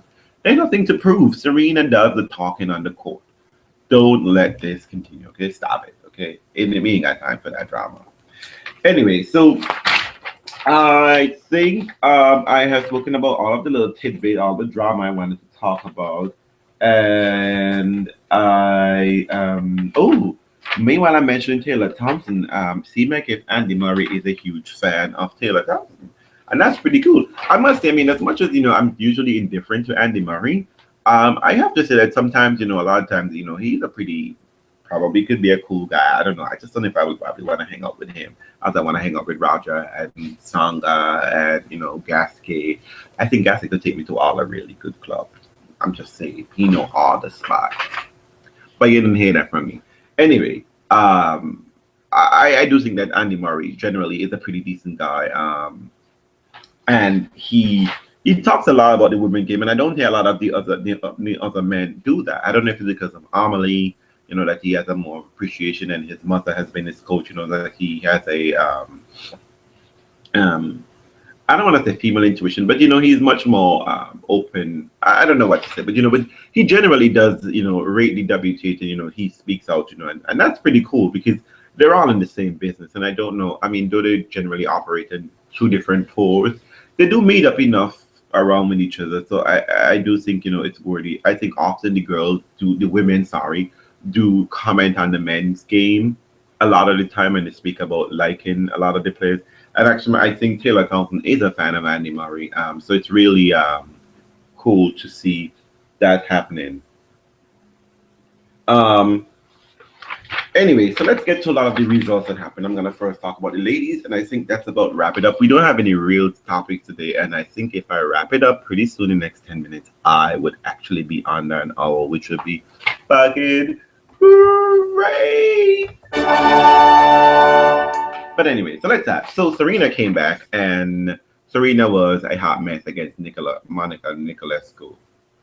S1: There's nothing to prove. Serena does the talking on the court. Don't let this continue. Okay, stop it. Okay, and we ain't got time for that drama. Anyway, so I think I have spoken about all of the little tidbit, all the drama I wanted to talk about, and meanwhile I'm mentioning Taylor Thompson. See, if Andy Murray is a huge fan of Taylor Thompson, and that's pretty cool. I must say, I mean, as much as I'm usually indifferent to Andy Murray, I have to say that sometimes, a lot of times, he's a pretty probably could be a cool guy. I don't know. I just don't know if I would probably want to hang out with him as I want to hang out with Roger and Sangha and Gasquet. I think Gasquet could take me to all a really good club. I'm just saying, he know all the spots. But you didn't hear that from me. Anyway, I do think that Andy Murray generally is a pretty decent guy. And he talks a lot about the women game, and I don't hear a lot of the other men do that. I don't know if it's because of Amelie, that he has a more appreciation, and his mother has been his coach. That he has a I don't want to say female intuition, but he's much more open. I don't know what to say, but he generally does rate the WTA, and he speaks out, and that's pretty cool because they're all in the same business. And I don't know. I mean, do they generally operate in two different tours? They do meet up enough around with each other, so I do think it's worthy. I think often the women do comment on the men's game a lot of the time, and they speak about liking a lot of the players. And actually, I think Taylor Thompson is a fan of Andy Murray, so it's really cool to see that happening. Anyway, so let's get to a lot of the results that happened. I'm going to first talk about the ladies, and I think that's about wrap it up. We don't have any real topics today, and I think if I wrap it up pretty soon in the next 10 minutes, I would actually be under an hour, which would be fucking great. But anyway, so let's that. So Serena came back, and Serena was a hot mess against Monica Nicolescu.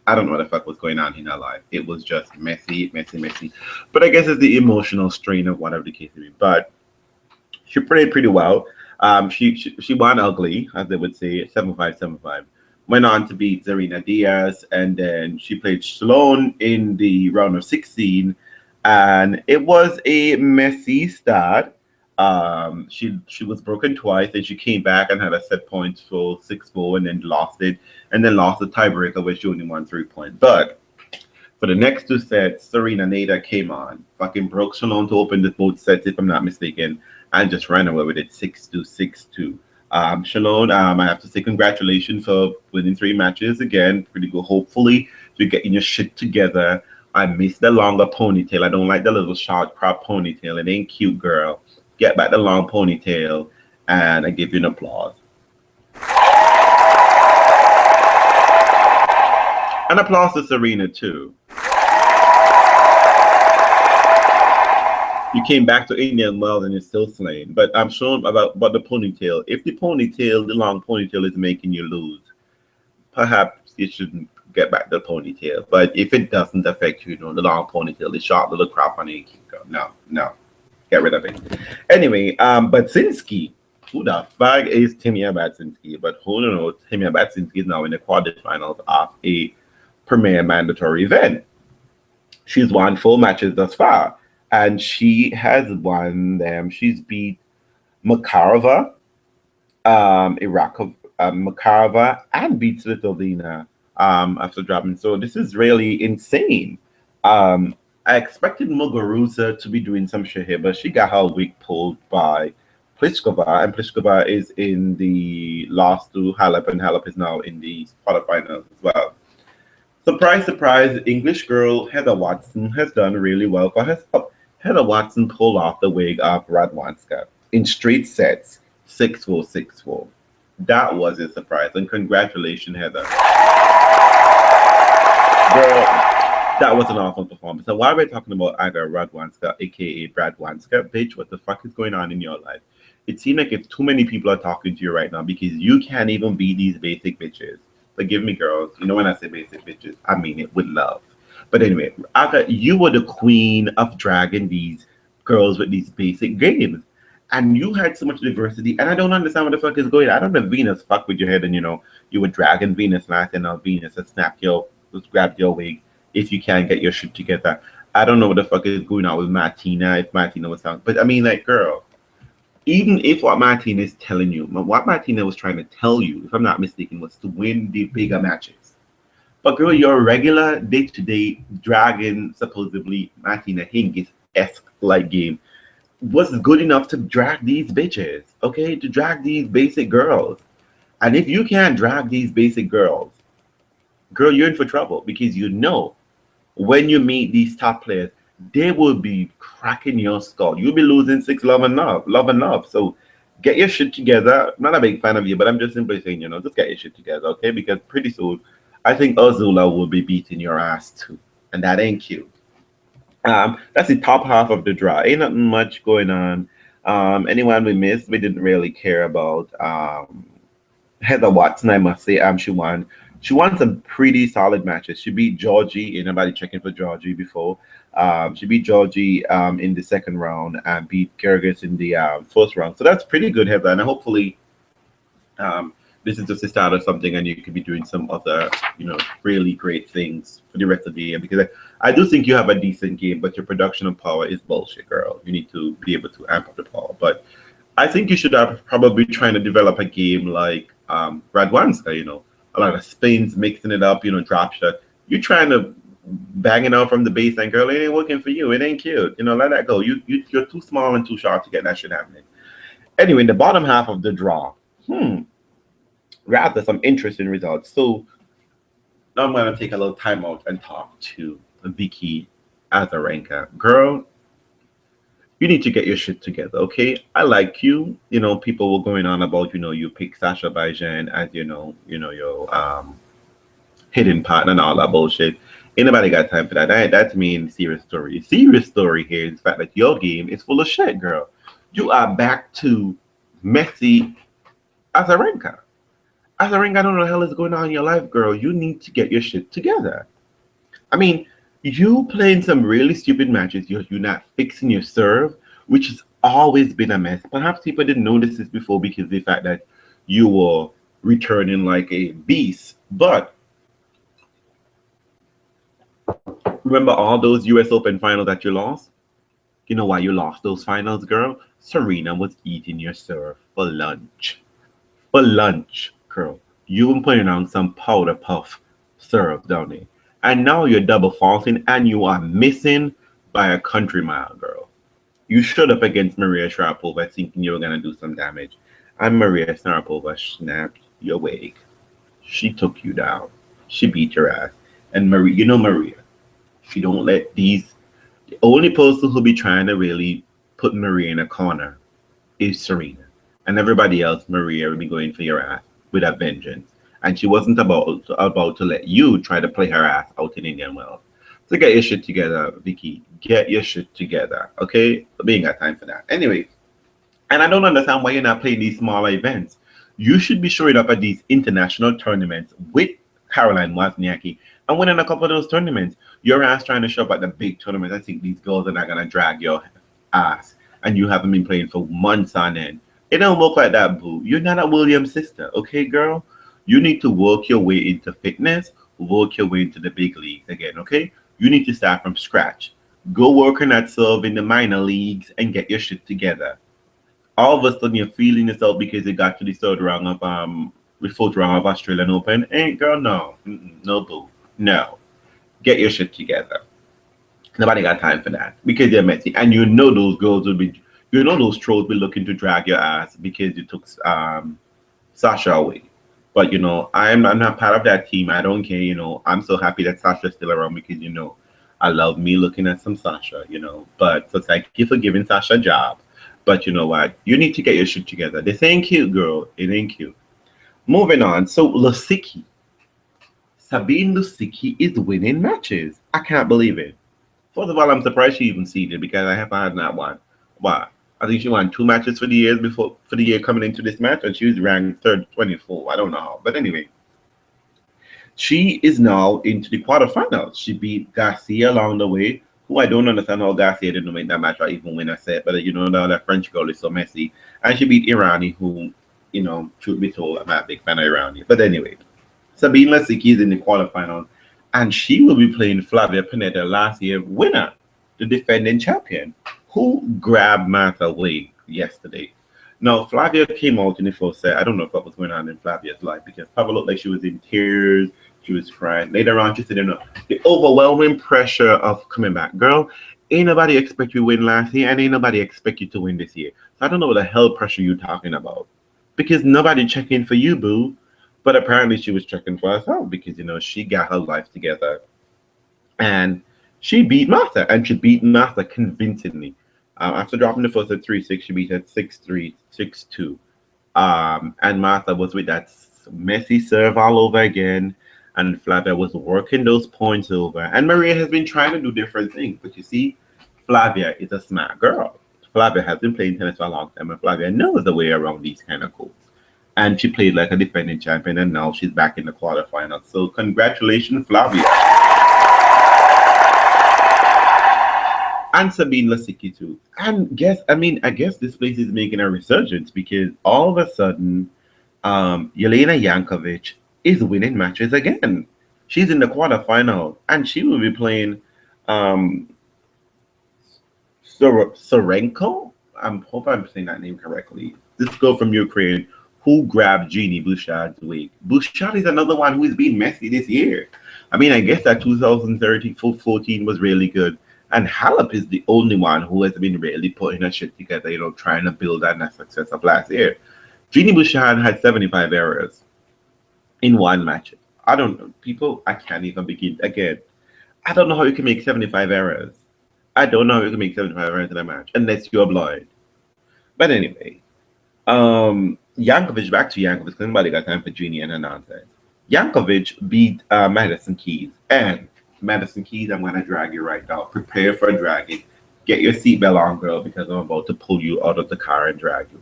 S1: I don't know what the fuck was going on in her life. It was just messy. But I guess it's the emotional strain of whatever the case may be. But she played pretty well. She won ugly, as they would say, 7-5, 7-5. Went on to beat Zarina Diaz, and then she played Sloane in the round of 16. And it was a messy start. She was broken twice, and she came back and had a set point for 6-4, and then lost it, and then lost the tiebreaker where she only won 3 points. But for the next 2 sets, Serena Nader came on, fucking broke Sloane to open the both sets, if I'm not mistaken, and just ran away with it 6-2, 6-2. Sloane, I have to say congratulations for winning 3 matches again. Pretty good. Hopefully, you're getting your shit together. I miss the longer ponytail. I don't like the little short crop ponytail. It ain't cute, girl. Get back the long ponytail, and I give you an applause. And applause to Serena, too. You came back to Indian well, and you're still slaying. But I'm sure about the ponytail. If the long ponytail is making you lose, perhaps you shouldn't get back the ponytail. But if it doesn't affect you, the long ponytail, the short little crop on it, no. Get rid of it. Anyway, Batsinski. Who the fuck is Timia Batsinski? But who knows? Timia Batsinski is now in the quarterfinals of a premier mandatory event. She's won 4 matches thus far, and she has won them. She's beat Makarova, Makarova, and beat Svitolina after dropping. So this is really insane. I expected Muguruza to be doing some shit here, but she got her wig pulled by Pliskova, and Pliskova is in the loss to Halep, and Halep is now in the quarterfinals as well. Surprise, surprise, English girl Heather Watson has done really well for herself. Heather Watson pulled off the wig of Radwanska in straight sets, 6-4, 6-4. That was a surprise, and congratulations, Heather. Girl, that was an awful performance. So why are we talking about Aga Radwanska, aka Bradwanska? Bitch, what the fuck is going on in your life? It seems like if too many people are talking to you right now because you can't even be these basic bitches. Forgive me, girls. When I say basic bitches, I mean it with love. But anyway, Aga, you were the queen of dragging these girls with these basic games. And you had so much diversity, and I don't understand what the fuck is going on. I don't know if Venus fucked with your head and, you were dragging Venus last, and now Venus has grabbed your wig. If you can't get your shit together. I don't know what the fuck is going on with Martina, if Martina was talking. But I mean, like, girl, even if what Martina is telling you, what Martina was trying to tell you, if I'm not mistaken, was to win the bigger matches. But girl, your regular day-to-day dragon, supposedly Martina Hingis-esque like game was good enough to drag these bitches, okay? To drag these basic girls. And if you can't drag these basic girls, girl, you're in for trouble because you know when you meet these top players, they will be cracking your skull. You'll be losing 6 love and love. So get your shit together. I'm not a big fan of you, but I'm just simply saying, just get your shit together, okay? Because pretty soon, I think Azula will be beating your ass too. And that ain't cute. That's the top half of the draw. Ain't nothing much going on. Anyone we missed, we didn't really care about. Heather Watson, I must say, she won. She won some pretty solid matches. She beat Georgie. Ain't nobody checking for Georgie before. She beat Georgie in the second round and beat Kyrgyz in the first round. So that's pretty good, Heather. And hopefully, this is just the start of something, and you could be doing some other, really great things for the rest of the year. Because I do think you have a decent game, but your production of power is bullshit, girl. You need to be able to amp up the power. But I think you should have probably trying to develop a game like Radwanska, a lot of spins, mixing it up, drop shot. You're trying to bang it out from the baseline, girl. It ain't working for you. It ain't cute. Let that go. You're too small and too sharp to get that shit happening. Anyway, in the bottom half of the draw, rather some interesting results. So now I'm going to take a little time out and talk to Vicky Azarenka. Girl, you need to get your shit together, okay? I like you. People were going on about, you pick Sasha Baijan as, your hidden partner and all that bullshit. Ain't nobody got time for that. That's me in serious story. Serious story here is the fact that your game is full of shit, girl. You are back to messy Azarenka. Azarenka, I don't know what the hell is going on in your life, girl. You need to get your shit together. I mean, you playing some really stupid matches. You're not fixing your serve, which has always been a mess. Perhaps people didn't notice this before because of the fact that you were returning like a beast. But remember all those US Open finals that you lost? You know why you lost those finals, girl? Serena was eating your serve for lunch. For lunch, girl. You were putting on some powder puff serve down there. And now you're double faulting and you are missing by a country mile, girl. You showed up against Maria Sharapova thinking you were going to do some damage. And Maria Sharapova snapped your wig. She took you down. She beat your ass. And Maria, she don't let these... The only person who'll be trying to really put Maria in a corner is Serena. And everybody else, Maria, will be going for your ass with a vengeance. And she wasn't about to let you try to play her ass out in Indian Wells. So get your shit together, Vicky. Get your shit together, okay? We ain't got time for that. Anyway, and I don't understand why you're not playing these smaller events. You should be showing up at these international tournaments with Caroline Wozniacki and winning a couple of those tournaments. Your ass trying to show up at the big tournaments. I think these girls are not going to drag your ass. And you haven't been playing for months on end. It don't look like that, boo. You're not a Williams sister, okay, girl? You need to work your way into fitness, work your way into the big leagues again, okay? You need to start from scratch. Go work on that serve in the minor leagues and get your shit together. All of a sudden, you're feeling yourself because you got to the fourth round of Australian Open. Ain't, girl, no. No, boo. No. Get your shit together. Nobody got time for that because they're messy. And those girls will be, those trolls will be looking to drag your ass because you took Sasha away. But, I'm not part of that team. I don't care, I'm so happy that Sasha's still around because, I love me looking at some Sasha, But so thank you for giving Sasha a job. But you know what? You need to get your shit together. This ain't cute, girl. It ain't cute. Moving on. So, Sabine Lisicki is winning matches. I can't believe it. First of all, I'm surprised she even seeded because I haven't had that one. Why? I think she won 2 matches for the year coming into this match, and she was ranked 24. I don't know how. But anyway, she is now into the quarterfinals. She beat Garcia along the way, who I don't understand how Garcia didn't make that match or even win a set. But now that French girl is so messy. And she beat Irani, who, truth be told, I'm not a big fan of Irani. But anyway, Sabine Lisicki is in the quarterfinals, and she will be playing Flavia Pennetta, last year winner the defending champion, who grabbed Martha leg yesterday. Now, Flavia came out in the first set. I don't know what was going on in Flavia's life because Pablo looked like she was in tears. She was crying. Later on, she said, the overwhelming pressure of coming back. Girl, ain't nobody expect you to win last year and ain't nobody expect you to win this year. So I don't know what the hell pressure you're talking about because nobody checking for you, boo. But apparently she was checking for herself because, she got her life together. And she beat Martha, and she beat Martha convincingly. After dropping the first at 3-6, she beat at 6-3, 6-2. And Martha was with that messy serve all over again. And Flavia was working those points over. And Maria has been trying to do different things. But you see, Flavia is a smart girl. Flavia has been playing tennis for a long time, and Flavia knows the way around these kind of courts. And she played like a defending champion, and now she's back in the quarterfinals. So congratulations, Flavia. And Sabine Lasicki too. And I guess this place is making a resurgence because all of a sudden, Jelena Jankovic is winning matches again. She's in the quarterfinal, and she will be playing Sorenko. I hope I'm saying that name correctly. This girl from Ukraine who grabbed Jeannie Bouchard's leg. Bouchard is another one who's been messy this year. I guess that 2013-14 was really good. And Halep is the only one who has been really putting her shit together, trying to build on that success of last year. Jeannie Bouchard had 75 errors in one match. I don't know. People, I can't even begin. Again, I don't know how you can make 75 errors. I don't know how you can make 75 errors in a match unless you're blind. But anyway, Jankovic, back to Jankovic, because nobody got time for Jeannie and her nonsense. Jankovic beat Madison Keys. And Madison Keys, I'm going to drag you right now. Prepare for dragging. Get your seatbelt on, girl, because I'm about to pull you out of the car and drag you.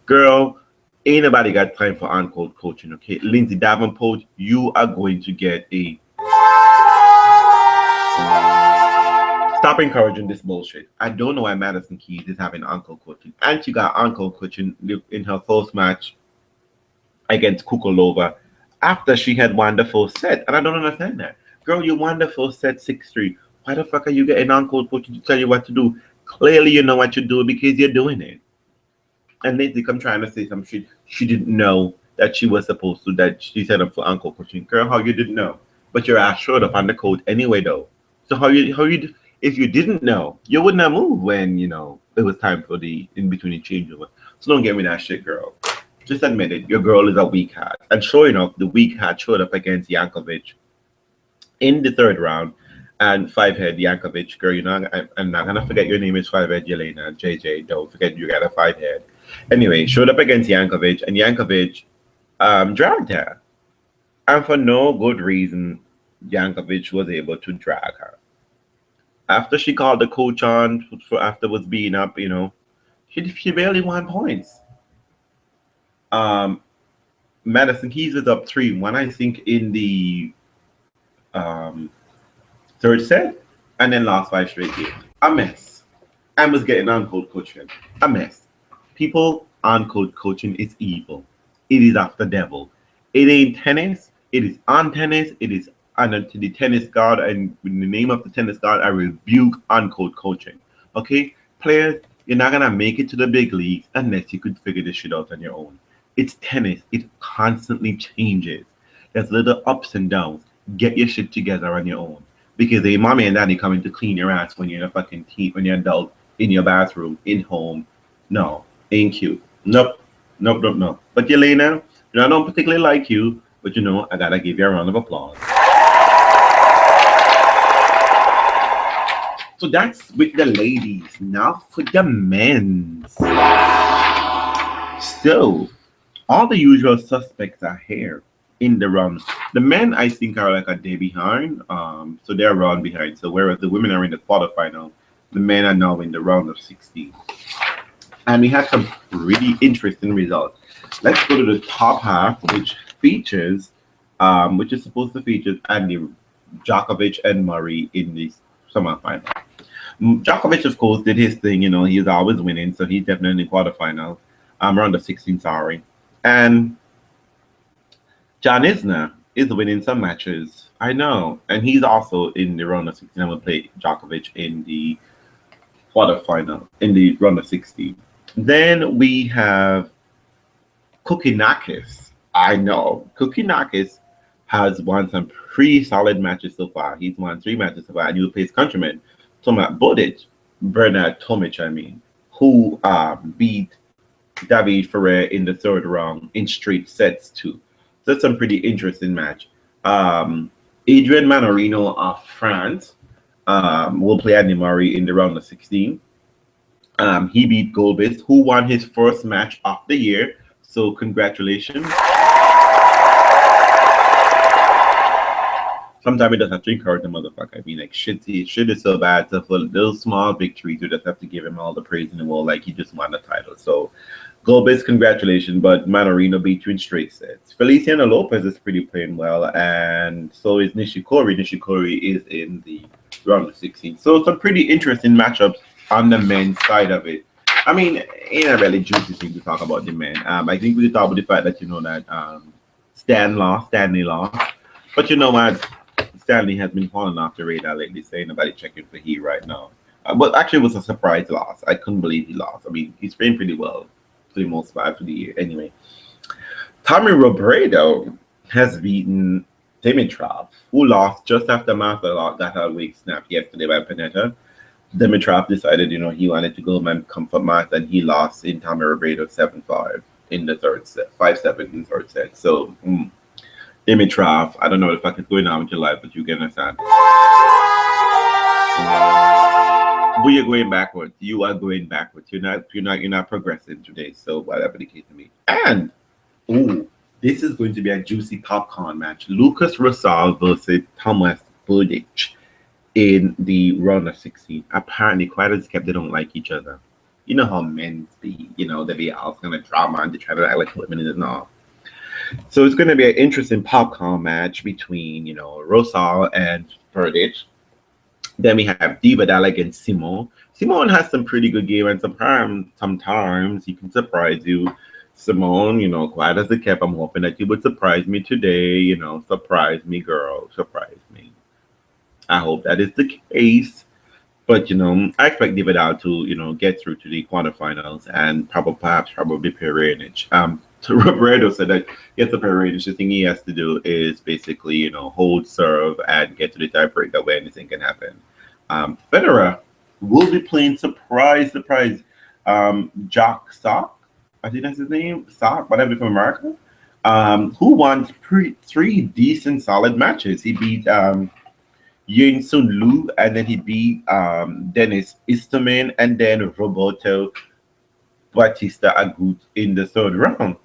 S1: Girl, ain't nobody got time for on-court coaching, okay? Lindsay Davenport, you are going to get a... Stop encouraging this bullshit. I don't know why Madison Keys is having on-court coaching. And she got on-court coaching in her first match against Kukulova after she had won the first set. And I don't understand that. Girl, you won the first set 6-3. Why the fuck are you getting on-court coaching to tell you what to do? Clearly you know what you're doing because you're doing it. And Lindsay come trying to say some shit. She didn't know that she was supposed to, that she set up for on-court coaching. Girl, how you didn't know? But your ass showed up on the court anyway, though. So how you if you didn't know, you wouldn't have moved when, it was time for the in-between the changeover. So don't get me that shit, girl. Just admit it. Your girl is a weak hat. And sure enough, the weak hat showed up against Jankovic in the third round. And five-head Jankovic, girl, I'm not going to forget your name is five-head Jelena. JJ, don't forget you got a five-head. Anyway, showed up against Jankovic, and Jankovic dragged her. And for no good reason, Jankovic was able to drag her. After she called the coach on for afterwards being up, she barely won points. Madison Keys was up 3-1, I think, in the third set, and then lost 5 straight games. A mess. And was getting on-court coaching. A mess. People, on-court coaching is evil. It is of the devil. It ain't tennis. It is on tennis. It is under the tennis god, and in the name of the tennis god, I rebuke on-court coaching. Okay? Players, you're not going to make it to the big leagues unless you could figure this shit out on your own. It's tennis. It constantly changes. There's little ups and downs. Get your shit together on your own. Because a mommy and daddy coming to clean your ass when you're a fucking teen, when you're an adult, in your bathroom, in home. No, ain't cute. Nope. But Jelena, I don't particularly like you, but I gotta give you a round of applause. So that's with the ladies. Now for the men's. So, all the usual suspects are here in the round. The men, I think, are like a day behind. So they're a round behind. So whereas the women are in the quarterfinal, the men are now in the round of 16. And we had some really interesting results. Let's go to the top half, which features, which is supposed to feature Andy Djokovic and Murray in the semifinal. Djokovic, of course, did his thing. He's always winning, so he's definitely in the quarterfinal. Round of 16, sorry. And John Isner is winning some matches I know. And he's also in the round of 16. I'm going to play Djokovic in the quarterfinal, in the round of 16. Then we have Kokinakis. I know. Kokinakis has won some pretty solid matches so far. He's won 3 matches so far. And he will play his countryman, Tomat Bodic, Bernard Tomic, who beat David Ferrer in the third round in straight sets too. So that's some pretty interesting match. Adrian Manarino of France will play Andy Murray in the round of 16. He beat Golbis, who won his first match of the year. So congratulations. Sometimes it does have to encourage the motherfucker. I mean, like, shit is so bad. So for those small victories, you just have to give him all the praise in the world, like he just won the title. So, Golbis, congratulations. But Manarino beat you in straight sets. Feliciano Lopez is pretty playing well, and so is Nishikori. Nishikori is in the round of 16. So, some pretty interesting matchups on the men's side of it. I mean, ain't a really juicy thing to talk about the men. I think we could talk about the fact that that Stanley lost. But you know what? Stanley has been falling off the radar lately, so ain't nobody checking for he right now. But actually, it was a surprise loss. I couldn't believe he lost. I mean, he's playing pretty well for the most part for the year. Anyway, Tommy Robredo has beaten Dimitrov, who lost just after Martha got her wig snapped yesterday by Panetta. Dimitrov decided, he wanted to go and comfort Martha, and he lost in Tommy Robredo 7-5 in the third set, 5-7 in the third set. So, Dimitrov, I don't know what the fuck is going on with your life, but you get understand. But you're going backwards. You are going backwards. You're not progressing today. So whatever the case may be. And this is going to be a juicy popcorn match. Lucas Rosal versus Thomas Bodic in the round of 16. Apparently, quite as kept, they don't like each other. You know how men be. They be out kind of drama and they try to act like women and all. So it's going to be an interesting popcorn match between, Rosal and Bodic. Then we have Divadal against Simon. Simon has some pretty good game, and sometimes he can surprise you. Simone, quiet as it kept. I'm hoping that you would surprise me today. Surprise me, girl. Surprise me. I hope that is the case. But, I expect Divadal to, get through to the quarterfinals and perhaps play Perenic. Roberto said that gets the Perenic. The thing he has to do is basically, hold serve and get to the tiebreaker where anything can happen. Federer will be playing surprise. Jack Sock, I think that's his name, Sock, whatever, from America, who won three decent, solid matches. He beat Yin Sun Lu, and then he beat Dennis Istomin, and then Roberto Bautista Agut in the third round.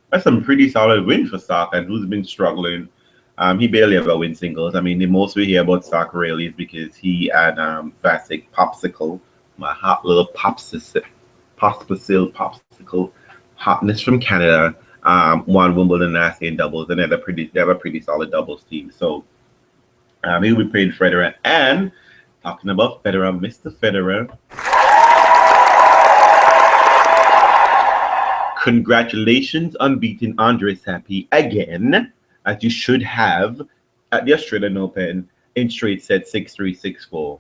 S1: That's some pretty solid win for Sock, and who's been struggling. He barely ever wins singles. I mean, the most we hear about Sock really is because he and Vasek Popsicle, my hot little popsicle, hotness from Canada, won Wimbledon last year in doubles, and they have a pretty solid doubles team. So he will be playing Federer. And talking about Federer, Mr. Federer, congratulations on beating Andre Sappi again, as you should have, at the Australian Open in straight set 6-3, 6-4.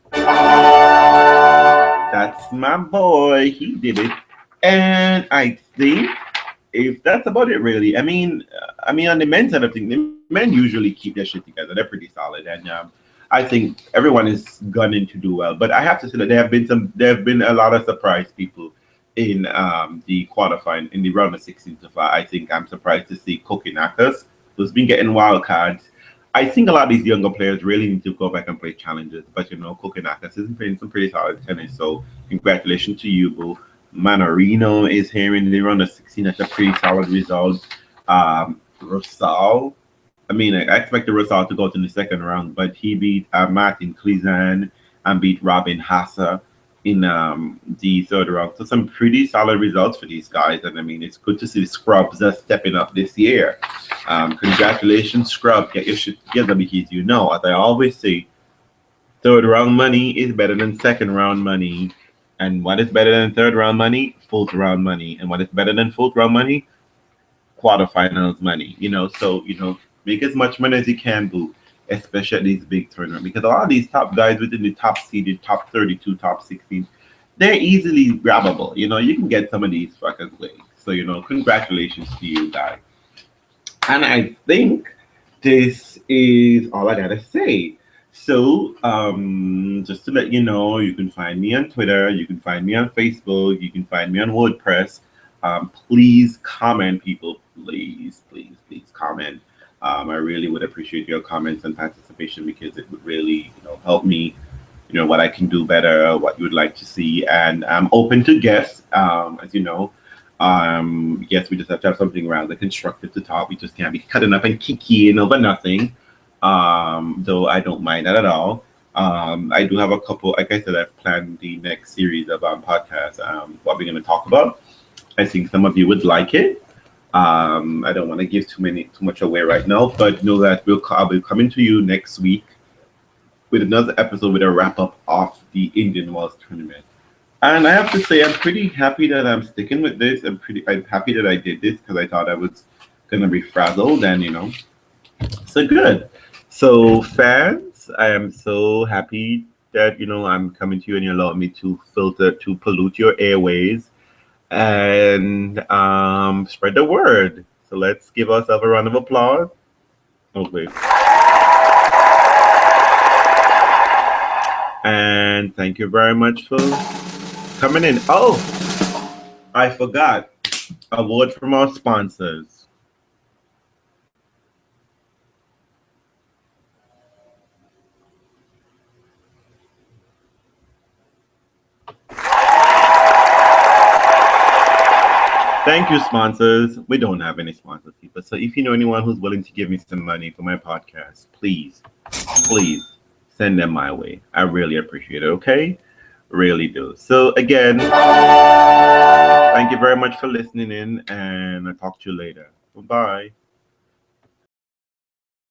S1: That's my boy. He did it. And I think if that's about it, really. I mean, on the men's side of things, the men usually keep their shit together. They're pretty solid, and I think everyone is gunning to do well. But I have to say that there have been a lot of surprise people in the quarterfinal, in the round of 16 so far. I think I'm surprised to see Kokinakis, who's been getting wild cards. I think a lot of these younger players really need to go back and play challenges. But Kokinakis is playing some pretty solid tennis. So congratulations to you, boo. Manarino is here in the round of 16. That's a pretty solid result. Rosal, I expected Rosal to go to the second round, but he beat Martin Klizan and beat Robin Hasse in the third round. So some pretty solid results for these guys. And it's good to see the Scrubs are stepping up this year. Congratulations, Scrub. Get your shit together, because as I always say, third round money is better than second round money. And what is better than third round money? Fourth round money. And what is better than fourth round money? Quarterfinals money. So make as much money as you can, boo. especially at these big tournaments, because a lot of these top guys within the top seeded, top 32, top 16, they're easily grabbable. You know, you can get some of these fuckers way. So, you know, congratulations to you guys. And I think this is all I gotta say. So, just to let you know, you can find me on Twitter, you can find me on Facebook, you can find me on WordPress. Please comment, people. Please, please, please comment. I really would appreciate your comments and participation, because it would really, you know, help me, you know, what I can do better, what you would like to see. And I'm open to guests, as you know. Yes, we just have to have something rather constructive to talk. We just can't be cutting up and kicking over nothing. Though I don't mind that at all. I do have a couple, like I said, I've planned the next series of podcasts, what we're going to talk about. I think some of you would like it. I don't want to give too much away right now, but know that I'll be coming to you next week with another episode with a wrap up of the Indian Wells tournament. And I have to say, I'm pretty happy that I'm sticking with this. I'm happy that I did this, because I thought I was gonna be frazzled, and you know, so good. So fans, I am so happy that, you know, I'm coming to you and you allow me to pollute your airways and spread the word. So let's give ourselves a round of applause. Okay. And thank you very much for coming in. Oh, I forgot. A word from our sponsors. Thank you, sponsors. We don't have any sponsors, people. So if you know anyone who's willing to give me some money for my podcast, please send them my way. I really appreciate it, okay? Really do. So again, thank you very much for listening in, and I'll talk to you later. Bye-bye.